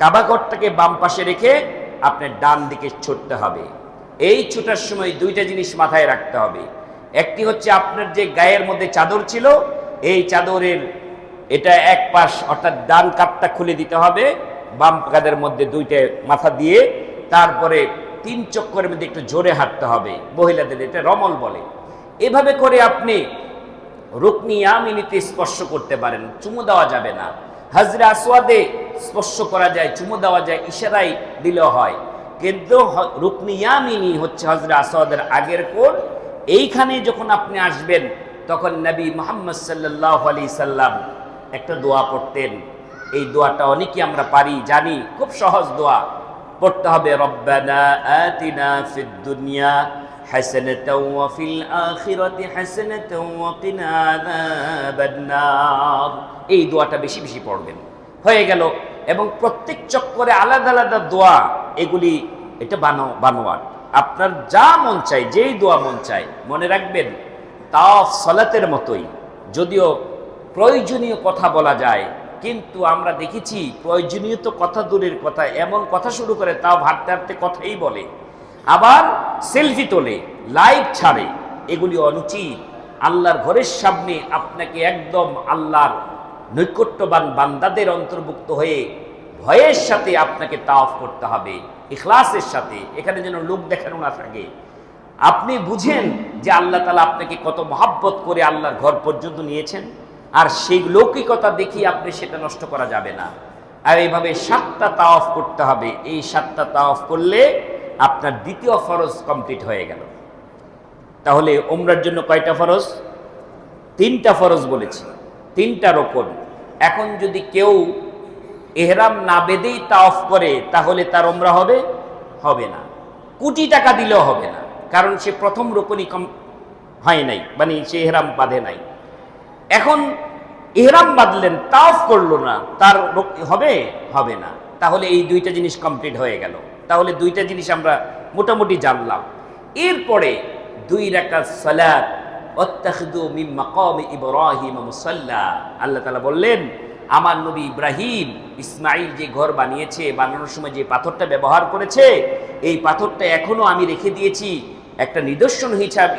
কাবা ঘরটাকে বাম পাশে রেখে আপনার ডান দিকে ছুটতে হবে। এই ছুটার সময় 2টা জিনিস মাথায় রাখতে হবে। একটি হচ্ছে আপনার যে গায়ের মধ্যে চাদর ছিল, এই চাদরের এটা এক পাশ অর্থাৎ ডান কাপটা খুলে দিতে হবে, বাম কাঁধের মধ্যে 2টা মাথা দিয়ে, তারপরে 3 চক্করের মধ্যে একটু জোরে হাঁটতে হবে। মহিলাদের এটা রমল বলে। এভাবে করে আপনি রুকনি ইয়ামিনিতে স্পর্শ করতে পারেন, চুমু দেওয়া যাবে না। হজরে আসওয়াদে স্পর্শ করা যায়, চুমু দেওয়া যায়, ইশারাই দিলেও হয়, কিন্তু রুকনি ইয়ামিনি হচ্ছে হজরে আসওয়াদের আগের কোণ। এইখানে যখন আপনি আসবেন তখন নবী মুহাম্মদ সাল্লাল্লাহু আলাইহি সাল্লাম একটা দোয়া পড়তেন। এই দোয়াটা অনেকেই আমরা পারি, জানি, খুব সহজ দোয়া। পড়তে হবে, রব্বানা আতিনা ফিদ দুনিয়া হাসানাতাও ওয়া ফিল আখিরাতি হাসানাতাও ওয়া কিনা আযাবান নার। এই দোয়াটা বেশি বেশি পড়বেন, হয়ে গেল। এবং প্রত্যেক চক্করে আলাদা আলাদা দোয়া, এগুলি এটা বানোয়াট, আপনার যা মন চায়, যেই দোয়া মন চায়। মনে রাখবেন তাওয়াফ সালাতের মতোই, যদিও প্রয়োজনীয় কথা বলা যায়, কিন্তু আমরা দেখেছি প্রয়োজনীয় তো কথা দূরের কথা, এমন কথা শুরু করে তাও হাঁটতে হাঁটতে কথাই বলে, আবার সেলফি তোলে, লাইভ ছাড়ে, এগুলি অনুচিত। আল্লাহর ঘরের সামনে আপনাকে একদম আল্লাহর নৈকট্যবান বান্দাদের অন্তর্ভুক্ত হয়ে ভয়ের সাথে আপনাকে তাওয়াফ করতে হবে, ইখলাসের সাথে। এখানে যেন লোক দেখানো না থাকে। আপনি বুঝেন যে আল্লাহ তাআলা আপনাকে কত মহাব্বত করে আল্লাহর ঘর পর্যন্ত নিয়েছেন, আর সেই লৌকিকতা দেখিয়ে আপনি সেটা নষ্ট করা যাবে না। আর এইভাবে 7টা তাওয়াফ করতে হবে। এই 7টা তাওয়াফ করলে আপনার দ্বিতীয় ফরজ কমপ্লিট হয়ে গেল। তাহলে উমরার জন্য কয়টা ফরজ? 3টা ফরজ বলেছি, 3টা রকম। এখন যদি কেউ ইহরাম না বেঁধেই তাওয়াফ করে তাহলে তার উমরা হবে? হবে না। কোটি টাকা দিলেও হবে না, কারণ সে প্রথম রকমই হয় নাই, মানে সে ইহরাম বাঁধে নাই। এখন ইহরাম বাঁধলেন, তাওয়াফ করলো না, তার হবে? হবে না। তাহলে এই 2টা জিনিস কমপ্লিট হয়ে গেল। তাহলে 2টা জিনিস আমরা মোটামুটি জানলাম। এরপরে 2 রাকাত সালাত, ওয়াত্তাখিযু মিন মাকাম ইব্রাহিম মুসাল্লা। আল্লাহ তাআলা বললেন, আমার নবী ইব্রাহিম ইসমাইল যে ঘর বানিয়েছে, বানানোর সময় যে পাথরটা ব্যবহার করেছে, এই পাথরটা এখনো আমি রেখে দিয়েছি একটা নিদর্শন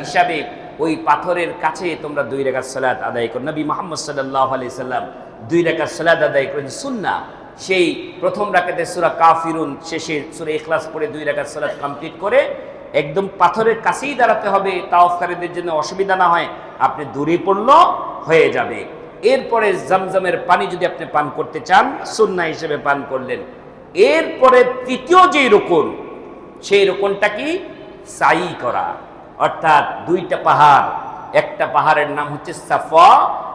হিসাবে। ওই পাথরের কাছে তোমরা 2 রাকাত সালাত আদায় করো। নবী মুহাম্মদ সাল্লাল্লাহু আলাইহি সাল্লাম 2 রাকাত সালাত আদায় করেন সুন্নাহ। সেই প্রথম রাকাতে সূরা কাফিরুন, শেষে সূরা ইখলাস পড়ে 2 রাকাত সালাত কমপ্লিট করে একদম পাথরের কাছেই দাঁড়াতে হবে, তাওয়াফকারীদের জন্য অসুবিধা না হয়, আপনি দূরে পড়লো হয়ে যাবে। এরপরে জমজমের পানি যদি আপনি পান করতে চান, সুন্নাহ হিসেবে পান করলেন। এরপরে তৃতীয় যে রুকুন, সেই রুকুনটা কি? সাই করা। অর্থাৎ 2টা পাহাড়, একটা পাহাড়ের নাম হচ্ছে সাফা,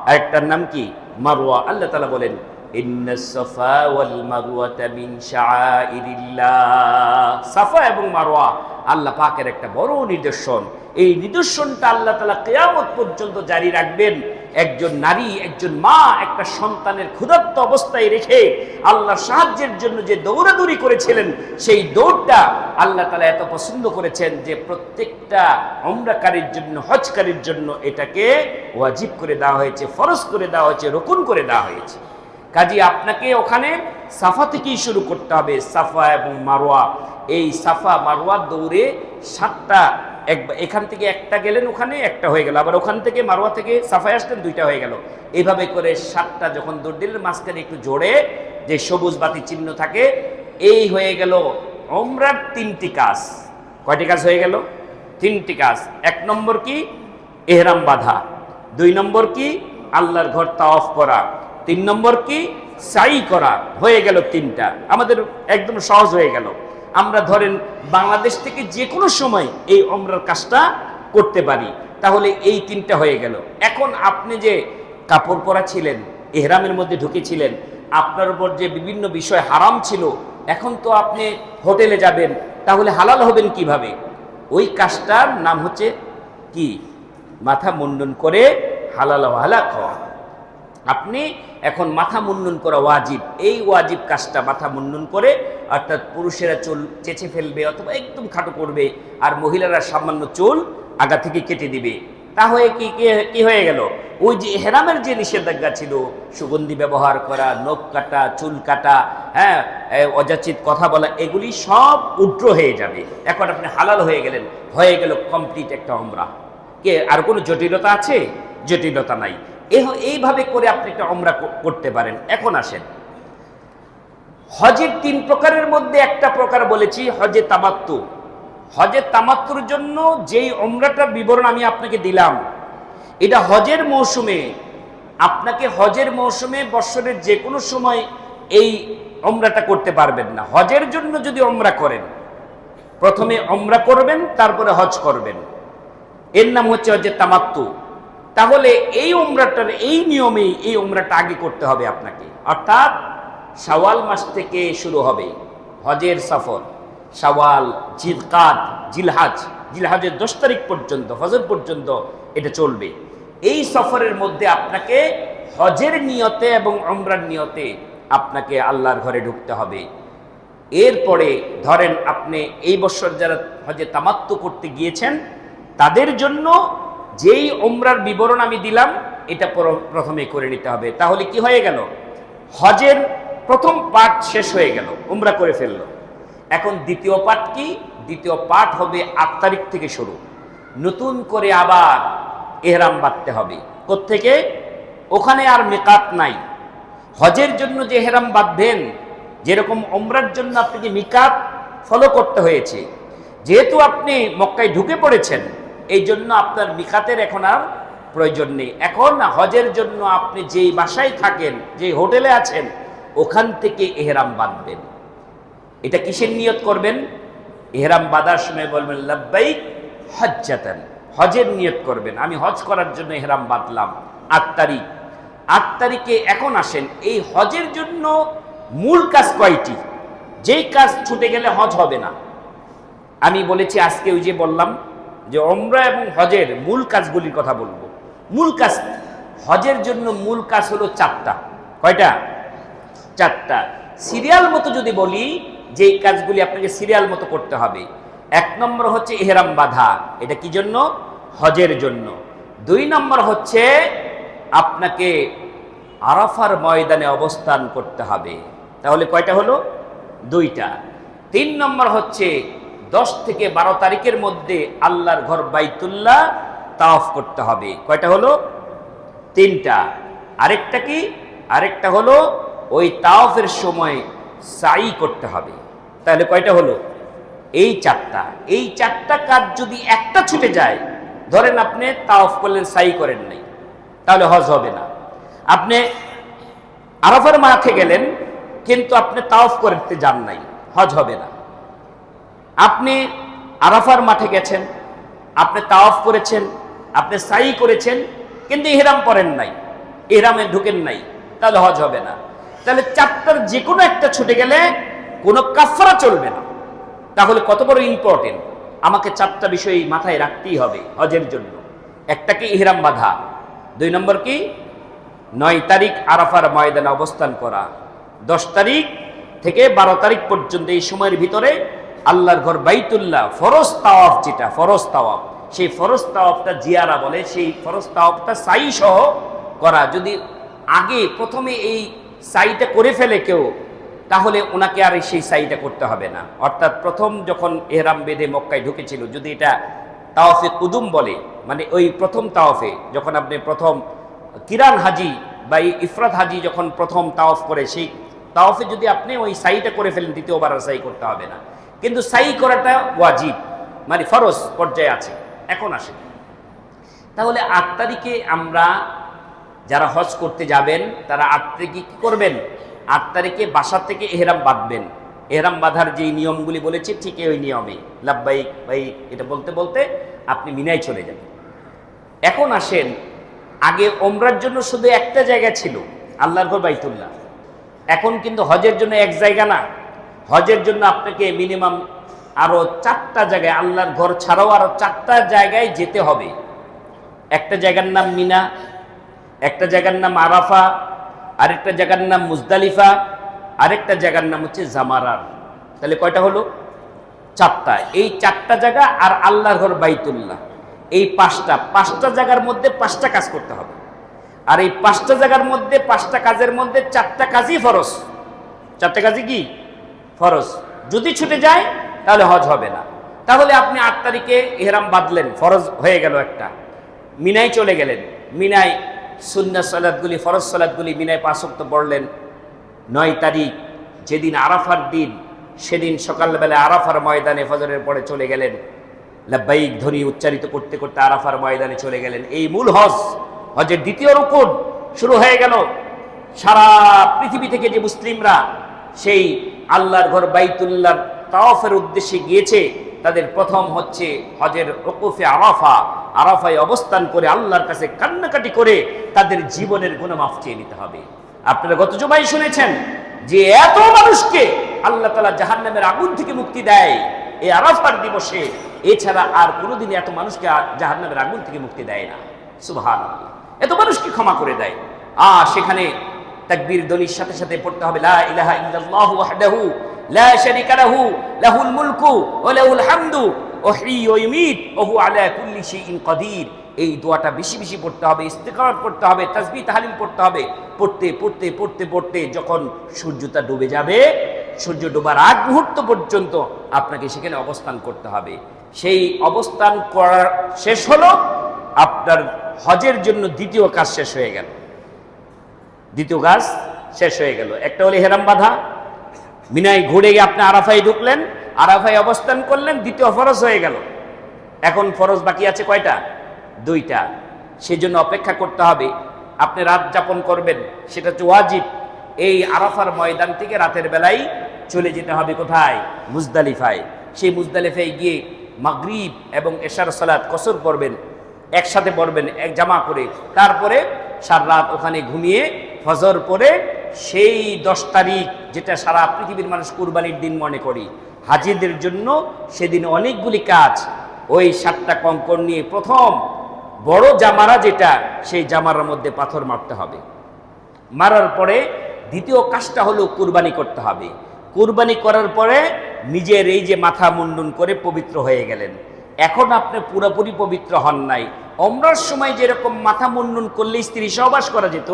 আর একটার নাম কি? মারওয়া। আল্লাহ তাআলা বলেন, ইন্নাস সাফা ওয়াল মারওয়াতা মিন শাআইরিল্লাহ। সাফা এবং মারওয়া আল্লাহ পাকের একটা বড় নিদর্শন। এই নিদর্শনটা আল্লাহ তাআলা কিয়ামত পর্যন্ত জারি রাখবেন। একজন নারী, একজন মা একটা সন্তানের ক্ষুধার্ত অবস্থায় রেখে আল্লাহর সাহায্যের জন্য যে দৌড়াদৌড়ি করেছিলেন, সেই দৌড়টা আল্লাহ তাআলা এত পছন্দ করেছেন যে প্রত্যেকটা উমরাকারীর জন্য, হজকারীর জন্য এটাকে ওয়াজিব করে দেওয়া হয়েছে, ফরজ করে দেওয়া হয়েছে, রুকুন করে দেওয়া হয়েছে। কাজী আপনাকে ওখানে সাফা থেকেই শুরু করতে হবে, সাফা এবং মারওয়া। এই সাফা মারওয়া দৌড়ে 7টা, এখান থেকে একটা গেলেন, ওখানে একটা হয়ে গেল, আবার ওখান থেকে মারওয়া থেকে সাফায় আসলেন, 2টা হয়ে গেল। এইভাবে করে 7টা যখন দৌড় দিলেন, মাঝখানে একটু জোরে যে সবুজ বাতি চিহ্ন থাকে, এই হয়ে গেল উমরার 3টি কাজ। কয়টি কাজ হয়ে গেল? 3টি কাজ। 1 নম্বর কি? ইহরাম বাঁধা। 2 নম্বর কি? আল্লাহর ঘর তাওয়াফ করা। 3 নম্বর কি? সাই করা। হয়ে গেল 3টা। আমাদের একদম সহজ হয়ে গেল। আমরা ধরেন বাংলাদেশ থেকে যে কোনো সময় এই উমরার কাজটা করতে পারি। তাহলে এই 3টা হয়ে গেল। এখন আপনি যে কাপড় পরা ছিলেন, ইহরামের মধ্যে ঢুকেছিলেন, আপনার উপর যে বিভিন্ন বিষয় হারাম ছিল, এখন তো আপনি হোটেলে যাবেন, তাহলে হালাল হবেন কিভাবে? ওই কাজটার নাম হচ্ছে কি? মাথা মুন্ডন করে হালাল হালাক হওয়া। আপনি এখন মাথা মুন্ডন করা ওয়াজিব। এই ওয়াজিব কাজটা মাথা মুন্ডন করে, অর্থাৎ পুরুষেরা চুল চেঁচে ফেলবে অথবা একদম খাটো করবে, আর মহিলারা সামান্য চুল আগা থেকে কেটে দিবে। তা হয়ে কি হয়ে গেল? ওই যে ইহরামের যে নিষেধাজ্ঞা ছিল, সুগন্ধি ব্যবহার করা, নখ কাটা, চুল কাটা, হ্যাঁ, অযাচিত কথা বলা, এগুলি সব উড্র হয়ে যাবে। এখন আপনি হালাল হয়ে গেলেন, হয়ে গেল কমপ্লিট একটা উমরা। কে আর কোনো জটিলতা আছে? জটিলতা নাই। এইভাবে করে আপনি একটা উমরা করতে পারেন। এখন আসেন, হজের 3 প্রকারের মধ্যে একটা প্রকার বলেছি, হজে তামাত্তু। হজে তামাত্তুর জন্য যেই উমরাটার বিবরণ আমি আপনাকে দিলাম, এটা হজের মৌসুমে, আপনাকে হজের মৌসুমে বৎসরের যে কোনো সময় এই উমরাটা করতে পারবেন না। হজের জন্য যদি উমরা করেন, প্রথমে উমরা করবেন, তারপরে হজ করবেন, এর নাম হচ্ছে হজে তামাত্তু। তাহলে এই উমরাটার এই নিয়মেই এই উমরাটা আগে করতে হবে আপনাকে। অর্থাৎ শাওয়াল মাস থেকে শুরু হবে হজের সফর। শাওয়াল, জিলকাদ, জিলহাজের 10 তারিখ পর্যন্ত, ফজর পর্যন্ত এটা চলবে। এই সফরের মধ্যে আপনাকে হজের নিয়তে এবং উমরার নিয়তে আপনাকে আল্লাহর ঘরে ঢুকতে হবে। এরপরে ধরেন আপনি এই বছর যারা হজে তামাত্তু করতে গিয়েছেন, তাদের জন্য যেই উমরার বিবরণ আমি দিলাম, এটা প্রথমে করে নিতে হবে। তাহলে কি হয়ে গেল? হজের প্রথম পার্ট শেষ হয়ে গেল, উমরা করে ফেললো। এখন দ্বিতীয় পার্ট কি? দ্বিতীয় পার্ট হবে 8 তারিখ থেকে শুরু। নতুন করে আবার এহরাম বাঁধতে হবে। কোত্থেকে? ওখানে আর মিকাত নাই। হজের জন্য যে এহরাম বাঁধবেন, যেরকম ওমরার জন্য আপনাকে মিকাত ফলো করতে হয়েছে, যেহেতু আপনি মক্কায় ঢুকে পড়েছেন, এই জন্য আপনার মিকাতের এখন আর প্রয়োজন নেই। এখন হজের জন্য আপনি যেই বাসায় থাকেন, যে হোটেলে আছেন, ওখান থেকে এহরাম বাঁধবেন। এটা কিসের নিয়ত করবেন? এহরাম বাঁধার সময় বলবেন লাব্বাইক হজ্জাতান, হজের নিয়ত করবেন। আমি হজ করার জন্য এহরাম বাঁধলাম 8 তারিখ। 8 তারিখে এখন আসেন, এই হজের জন্য মূল কাজ কয়টি? যেই কাজ ছুটে গেলে হজ হবে না। আমি বলেছি আজকে, ওই যে বললাম যে ওমরা এবং হজের মূল কাজগুলির কথা বলবো। মূল কাজ, হজের জন্য মূল কাজ হলো 4টা। কয়টা? 4টা। সিরিয়াল মতো যদি বলি, যেই কাজগুলি আপনাকে সিরিয়াল মতো করতে হবে, 1 নম্বর হচ্ছে ইহরাম বাঁধা, এটা কি জন্য? হজের জন্য। 2 নম্বর হচ্ছে আপনাকে আরাফার ময়দানে অবস্থান করতে হবে। তাহলে কয়টা হলো? 2টা। 3 নম্বর হচ্ছে 10 থেকে 12 তারিখের মধ্যে আল্লাহর ঘর বাইতুল্লাহ তাওয়াফ করতে হবে। কয়টা হলো? 3টা। আরেকটা কি? আরেকটা হলো ওই তাওয়াফের সময় সাই করতে হবে। তাহলে কয়টা হলো? এই 4টা। এই 4টা কাজ যদি একটা ছুটে যায়, ধরেন আপনি তাওয়াফ করলেন, সাই করেন নাই, তাহলে হজ হবে না। আপনি আরাফার মাঠে গেলেন, কিন্তু আপনি তাওয়াফ করতে যান নাই, হজ হবে না। আপনি আরাফার মাঠে গেছেন, আপনি তাওয়াফ করেছেন, আপনি সাই করেছেন, কিন্তু ইহরাম পরেন নাই, ইহরামে ঢুকেন নাই, তাহলে হজ হবে না। তাহলে 4টার যে কোনো একটা ছুটে গেলে কোনো কাফারা চলবে না। তাহলে কত বড় ইম্পর্টেন্ট! আমাকে 4টা বিষয় মাথায় রাখতেই হবে হজের জন্য। একটা কি? ইহরাম বাঁধা। 2 নম্বর কি? 9 তারিখ আরাফার ময়দানে অবস্থান করা। 10 তারিখ থেকে 12 তারিখ পর্যন্ত এই সময়ের ভিতরে আল্লাহর ঘর বাইতুল্লাহ ফরজ তাওয়াফ, যেটা ফরজ তাওয়াফ, সেই ফরজ তাওয়াফটা জিয়ারা বলে, সেই ফরজ তাওয়াফটা সাই সহ করা। যদি আগে প্রথমে এই সাইটা করে ফেলে কেউ, তাহলে ওনাকে আর সেই সাইটা করতে হবে না। অর্থাৎ প্রথম যখন এহরাম বেঁধে মক্কায় ঢুকেছিল, যদি এটা তাওয়াফে কুদুম বলে, মানে ওই প্রথম তাওয়াফে যখন আপনি প্রথম কিরান হাজি বা ইফরাত হাজি যখন প্রথম তাওয়াফ করে, সেই তাওয়াফে যদি আপনি ওই সাইটা করে ফেলেন, দ্বিতীয়বার আর সাই করতে হবে না। কিন্তু সাই করাটা ওয়াজিব, মানে ফরজ পর্যায়ে আছে। এখন আসে, তাহলে 8 তারিখে আমরা যারা হজ করতে যাবেন, তারা 8 তারিখে কি করবেন? 8 তারিখে বাসা থেকে এহরাম বাঁধবেন। এহরাম বাঁধার যে নিয়মগুলি বলেছি, ঠিক ওই নিয়মে লাব্বাইক বাইক এটা বলতে বলতে আপনি মিনায় চলে যাবেন। এখন আসেন, আগে ওমরার জন্য শুধু একটা জায়গা ছিল, আল্লাহর ঘর বাইতুল্লাহ। এখন কিন্তু হজের জন্য এক জায়গা না, হজের জন্য আপনাকে মিনিমাম আরো 4টা জায়গায়, আল্লাহর ঘর ছাড়াও আরো 4টা জায়গায় যেতে হবে। একটা জায়গার নাম মিনা, একটা জায়গার নাম আরাফা, আরেকটা জায়গার নাম মুজদালিফা, আরেকটা জায়গার নাম হচ্ছে জামারার। তাহলে কয়টা হলো? 4টা। এই 4টা জায়গা আর আল্লাহর ঘর বাইতুল্লাহ, এই 5টা জায়গার মধ্যে 5টা কাজ করতে হবে। আর এই 5টা জায়গার মধ্যে 5টা কাজের মধ্যে 4টা কাজই ফরজ। 4টা কাজই কি? ফরজ। যদি ছুটে যায় তাহলে হজ হবে না। তাহলে আপনি 8 তারিখে ইহরাম বাঁধলেন, ফরজ হয়ে গেল একটা। মিনায় চলে গেলেন, মিনায় সুন্নাত সালাতগুলি, ফরজ সালাতগুলি মিনায় 5 ওয়াক্ত পড়লেন। 9 তারিখ যেদিন আরাফার দিন, সেদিন সকালবেলা আরাফার ময়দানে ফজরের পরে চলে গেলেন, লাব্বাইক ধ্বনি উচ্চারিত করতে করতে আরাফার ময়দানে চলে গেলেন। এই মূল হজ, হজের দ্বিতীয় রুকুন শুরু হয়ে গেল। সারা পৃথিবী থেকে যে মুসলিমরা সেই আল্লাহর ঘর বাইতুল্লাহর তাওয়াফের উদ্দেশ্যে গিয়েছে, তাদের প্রথম হচ্ছে হজের ওকুফে আরাফা। আরাফায় অবস্থান করে আল্লাহর কাছে কান্নাকাটি করে তাদের জীবনের গুনাহ মাফ চেয়ে নিতে হবে। আপনারা গত জুমায় শুনেছেন যে এত মানুষকে আল্লাহ তাআলা জাহান্নামের আগুন থেকে মুক্তি দেয় এই আরাফার দিবসে, এছাড়া আর কোনোদিন এত মানুষকে জাহান্নামের আগুন থেকে মুক্তি দেয় না। সুবহানাল্লাহ, এত মানুষকে ক্ষমা করে দেয়। সেখানে তাকবীর ধ্বনির সাথে সাথে পড়তে হবে লা ইলাহা ইল্লাল্লাহু ওয়াহদাহু লা শারীকা লাহু লাহুল মুলকু ওয়া লাহুল হামদু ওয়াহয়ি ওয়া ইউমীত ওয়া হুয়া আলা কুল্লি শাইইন কাদির। এই দোয়াটা বেশি বেশি পড়তে হবে, ইস্তিগফার পড়তে হবে, তাসবিহ তাহলিল পড়তে হবে। পড়তে পড়তে পড়তে পড়তে যখন সূর্যটা ডুবে যাবে, সূর্য ডোবার আগ মুহূর্ত পর্যন্ত আপনাকে সেখানে অবস্থান করতে হবে। সেই অবস্থান করার শেষ হলো আপনার হজের জন্য দ্বিতীয় কাজ শেষ হয়ে গেল। দ্বিতীয় কাজ শেষ হয়ে গেল। একটা হলো হেরাম বাঁধা, মিনায় ঘুরে গিয়ে আপনি আরাফায় ঢুকলেন, আরাফায় অবস্থান করলেন, দ্বিতীয় ফরজ হয়ে গেল। এখন ফরজ বাকি আছে কয়টা? 2টা। সেজন্য অপেক্ষা করতে হবে। আপনি রাত যাপন করবেন, সেটা হচ্ছে ওয়াজিব। এই আরাফার ময়দান থেকে রাতের বেলায় চলে যেতে হবে কোথায়? মুজদালিফায়। সেই মুজদালিফায় গিয়ে মাগরিব এবং এশার সালাত কসর পড়বেন, একসাথে পড়বেন এক জামা করে। তারপরে সারা রাত ওখানে ঘুমিয়ে ফজর পড়ে সেই 10 তারিখ, যেটা সারা পৃথিবীর মানুষ কুরবানির দিন মনে করি, হাজিদের জন্য সেদিন অনেকগুলি কাজ। ওই 7টা কঙ্কর নিয়ে প্রথম বড় জামারা যেটা, সেই জামারার মধ্যে পাথর মারতে হবে। মারার পরে দ্বিতীয় কাজটা হলো কুরবানি করতে হবে। কুরবানি করার পরে নিজের এই যে মাথা মুন্ডন করে পবিত্র হয়ে গেলেন, এখন আপনি পুরোপুরি পবিত্র হন নাই। ওমরার সময় যেরকম মাথা মুন্ডন করলে স্ত্রী সহবাস করা যেত,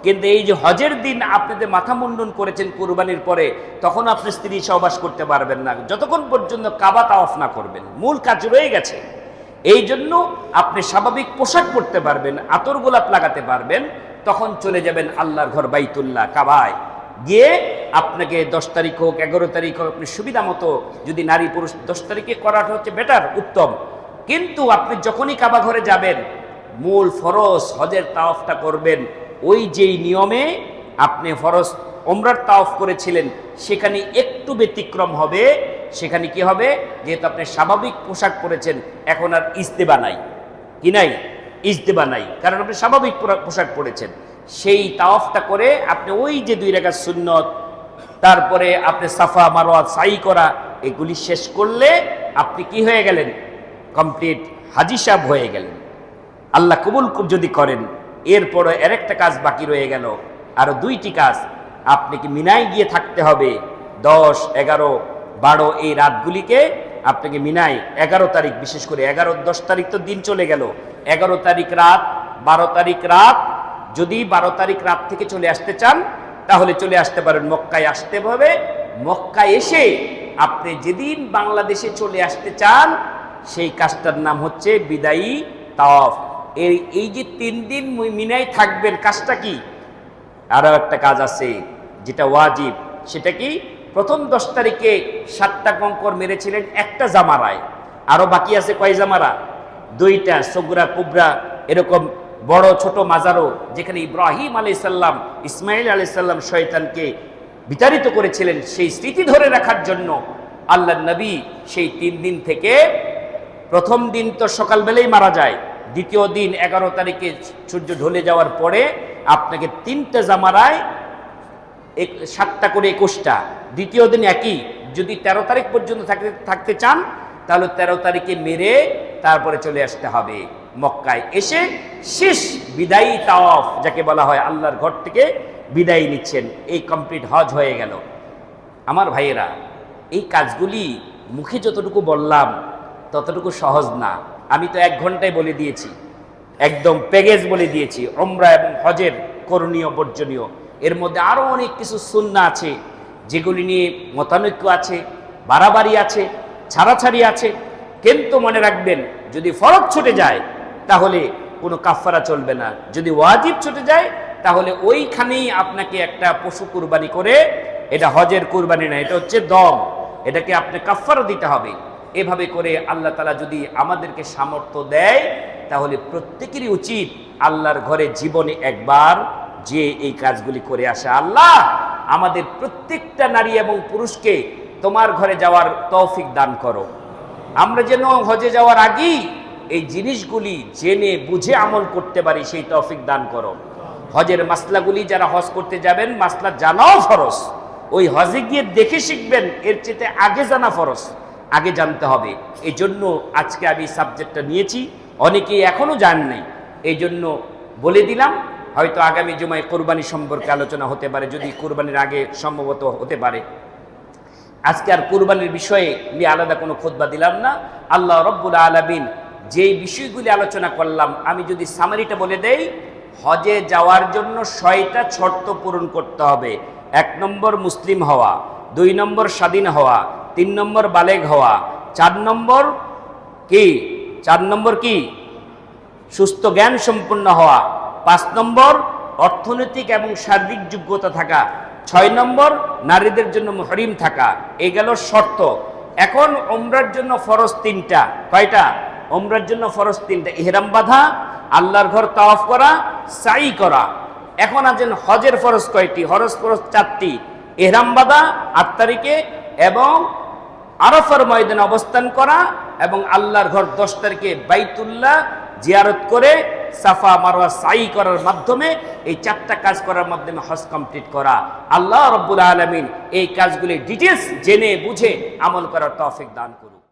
কিন্তু এই যে হজের দিন আপনি যে মাথা মুন্ডন করেছেন কুরবানির পরে, তখন আপনি স্ত্রী সহবাস করতে পারবেন না যতক্ষণ পর্যন্ত কাবা তাওয়াফ না করবেন। মূল কাজ রয়ে গেছে। এই জন্য আপনি স্বাভাবিক পোশাক পরতে পারবেন, আতর গোলাপ লাগাতে পারবেন, তখন চলে যাবেন আল্লাহর ঘর বাইতুল্লাহ কাবায় গিয়ে। আপনাকে 10 তারিখ হোক 11 তারিখ হোক, আপনি সুবিধা মতো, যদি নারী পুরুষ 10 তারিখে করাটা হচ্ছে বেটার, উত্তম। কিন্তু আপনি যখনই কাবা ঘরে যাবেন, মূল ফরজ হজের তাওয়াফটা করবেন। ওই যেই নিয়মে আপনি ফরজ ওমরার তাওয়াফ করেছিলেন, সেখানে একটু ব্যতিক্রম হবে। সেখানে কি হবে? যেহেতু আপনি স্বাভাবিক পোশাক পরেছেন, এখন আর ইজতেবা নাই। কি নাই? ইজতেবা নাই, কারণ আপনি স্বাভাবিক পোশাক পরেছেন। সেই তাওয়াফটা করে আপনি ওই যে 2 রাকাত সুন্নত, তারপরে আপনি সাফা মারওয়া সাই করা, এগুলি শেষ করলে আপনি কি হয়ে গেলেন? কমপ্লিট হাজি সাহেব হয়ে গেলেন। আল্লাহ কবুল যদি করেন। এরপরে আরেকটা কাজ বাকি রয়ে গেল, আরো 2টি কাজ। আপনাকে মিনায় গিয়ে থাকতে হবে 10, 11, 12 এই রাতগুলিকে আপনাকে মিনায় 11 তারিখ, বিশেষ করে 11, 10 তারিখ তো দিন চলে গেল, 11 তারিখ রাত, 12 তারিখ রাত। যদি 12 তারিখ রাত থেকে চলে আসতে চান, তাহলে চলে আসতে পারেন। মক্কায় আসতে হবে। মক্কায় এসে আপনি যেদিন বাংলাদেশে চলে আসতে চান, সেই কাজটার নাম হচ্ছে বিদায়ী তাওয়াফ। এই যে 3 দিন মিনায় থাকবেন, কাজটা কি? আরো একটা কাজ আছে যেটা ওয়াজিব। সেটা কি? প্রথম 10 তারিখে 7টা কঙ্কর মেরেছিলেন একটা জামারায়, আরো বাকি আছে কয় জামারা? 2টা, সগরা কুবরা, এরকম বড় ছোট মাজারও, যেখানে ইব্রাহিম আলাইহিস সালাম, ইসমাইল আলাইহিস সালাম শয়তানকে বিতাড়িত করেছিলেন। সেই স্মৃতি ধরে রাখার জন্য আল্লাহর নবী সেই 3 দিন থেকে, প্রথম দিন তো সকালবেলাই মারা যায়, দ্বিতীয় দিন 11 তারিখে সূর্য ঢলে যাওয়ার পরে আপনাকে 3টে জামারায় 7টা করে 21টা, দ্বিতীয় দিন একই। যদি 13 তারিখ পর্যন্ত থাকতে চান, তাহলে 13 তারিখে মেরে তারপরে চলে আসতে হবে মক্কায়। এসে শেষ বিদায়ী তাওয়াফ, যাকে বলা হয় আল্লাহর ঘর থেকে বিদায় নিচ্ছেন। এই কমপ্লিট হজ হয়ে গেল। আমার ভাইয়েরা, এই কাজগুলি মুখে যতটুকু বললাম ততটুকু সহজ না। আমি তো 1 ঘন্টায় বলে দিয়েছি, একদম প্যাকেজ বলে দিয়েছি উমরা এবং হজের করণীয় বর্জনীয়। এর মধ্যে আরও অনেক কিছু সুন্নাহ আছে, যেগুলি নিয়ে মতানৈক্য আছে, বাড়াবাড়ি আছে, ছাড়াছাড়ি আছে। কিন্তু মনে রাখবেন, যদি ফরজ ছুটে যায় তাহলে কোনো কাফারা চলবে না। যদি ওয়াজিব ছুটে যায়, তাহলে ওইখানেই আপনাকে একটা পশু কুরবানি করে, এটা হজের কুরবানি না, এটা হচ্ছে দম, এটাকে আপনি কাফারা দিতে হবে। এভাবে করে আল্লাহ তাআলা যদি আমাদেরকে সামর্থ্য দেয়, তাহলে প্রত্যেকেরই উচিত আল্লাহর ঘরে জীবনে একবার যে এই কাজগুলি করে আসা। আল্লাহ আমাদের প্রত্যেকটা নারী এবং পুরুষকে তোমার ঘরে যাওয়ার তৌফিক দান করো। আমরা যেন হজে যাওয়ার আগেই এই জিনিসগুলি জেনে বুঝে আমল করতে পারি, সেই তৌফিক দান করো। হজের মাসলাগুলি যারা হজ করতে যাবেন, মাসলা জানাও ফরজ। ওই হজে গিয়ে দেখে শিখবেন, এর চেয়ে আগে জানা ফরজ, আগে জানতে হবে। এই জন্য আজকে আমি সাবজেক্টটা নিয়েছি। অনেকেই এখনো জান নাই, এই জন্য বলে দিলাম। হয়তো আগামী জুমায় কোরবানি সম্পর্কে আলোচনা হতে পারে, যদি কোরবানির আগে সম্ভবত হতে পারে। আজকে আর কোরবানির বিষয়ে নিয়ে আলাদা কোনো খুতবা দিলাম না। আল্লাহ রব্বুল আলামিন যেই বিষয়গুলি আলোচনা করলাম, আমি যদি সামারিটা বলে দেই, হজে যাওয়ার জন্য 6টা শর্ত পূরণ করতে হবে। 1 নম্বর মুসলিম হওয়া, 2 নম্বর স্বাধীন হওয়া, 3 নম্বর বালেগ হওয়া, 4 নম্বর কি? সুস্থ জ্ঞান সম্পন্ন হওয়া, 5 নম্বর অর্থনৈতিক এবং শারীরিক যোগ্যতা থাকা, 6 নম্বর নারীদের জন্য মুহরিম থাকা। এই গেল শর্ত। এখন উমরার জন্য ফরজ 3টা। কয়টা? উমরার জন্য ফরজ 3টা। ইহরাম বাঁধা, আল্লাহর ঘর তাওয়াফ করা, সাই করা। এখন আছেন হজের ফরজ কয়টি? হজ ফরজ 4টি। ইহরাম বাঁধা 8 তারিখে এবং আরাফার ময়দানে অবস্থান করা এবং আল্লাহর ঘর 10 তারিখে বাইতুল্লাহ জিয়ারত করে সাফা মারওয়া সাই করার মাধ্যমে এই 4টা কাজ করার মাধ্যমে হজ কমপ্লিট করা। আল্লাহ রাব্বুল আলামিন এই কাজগুলি ডিটেইলস জেনে বুঝে আমল করার তৌফিক দান করুন।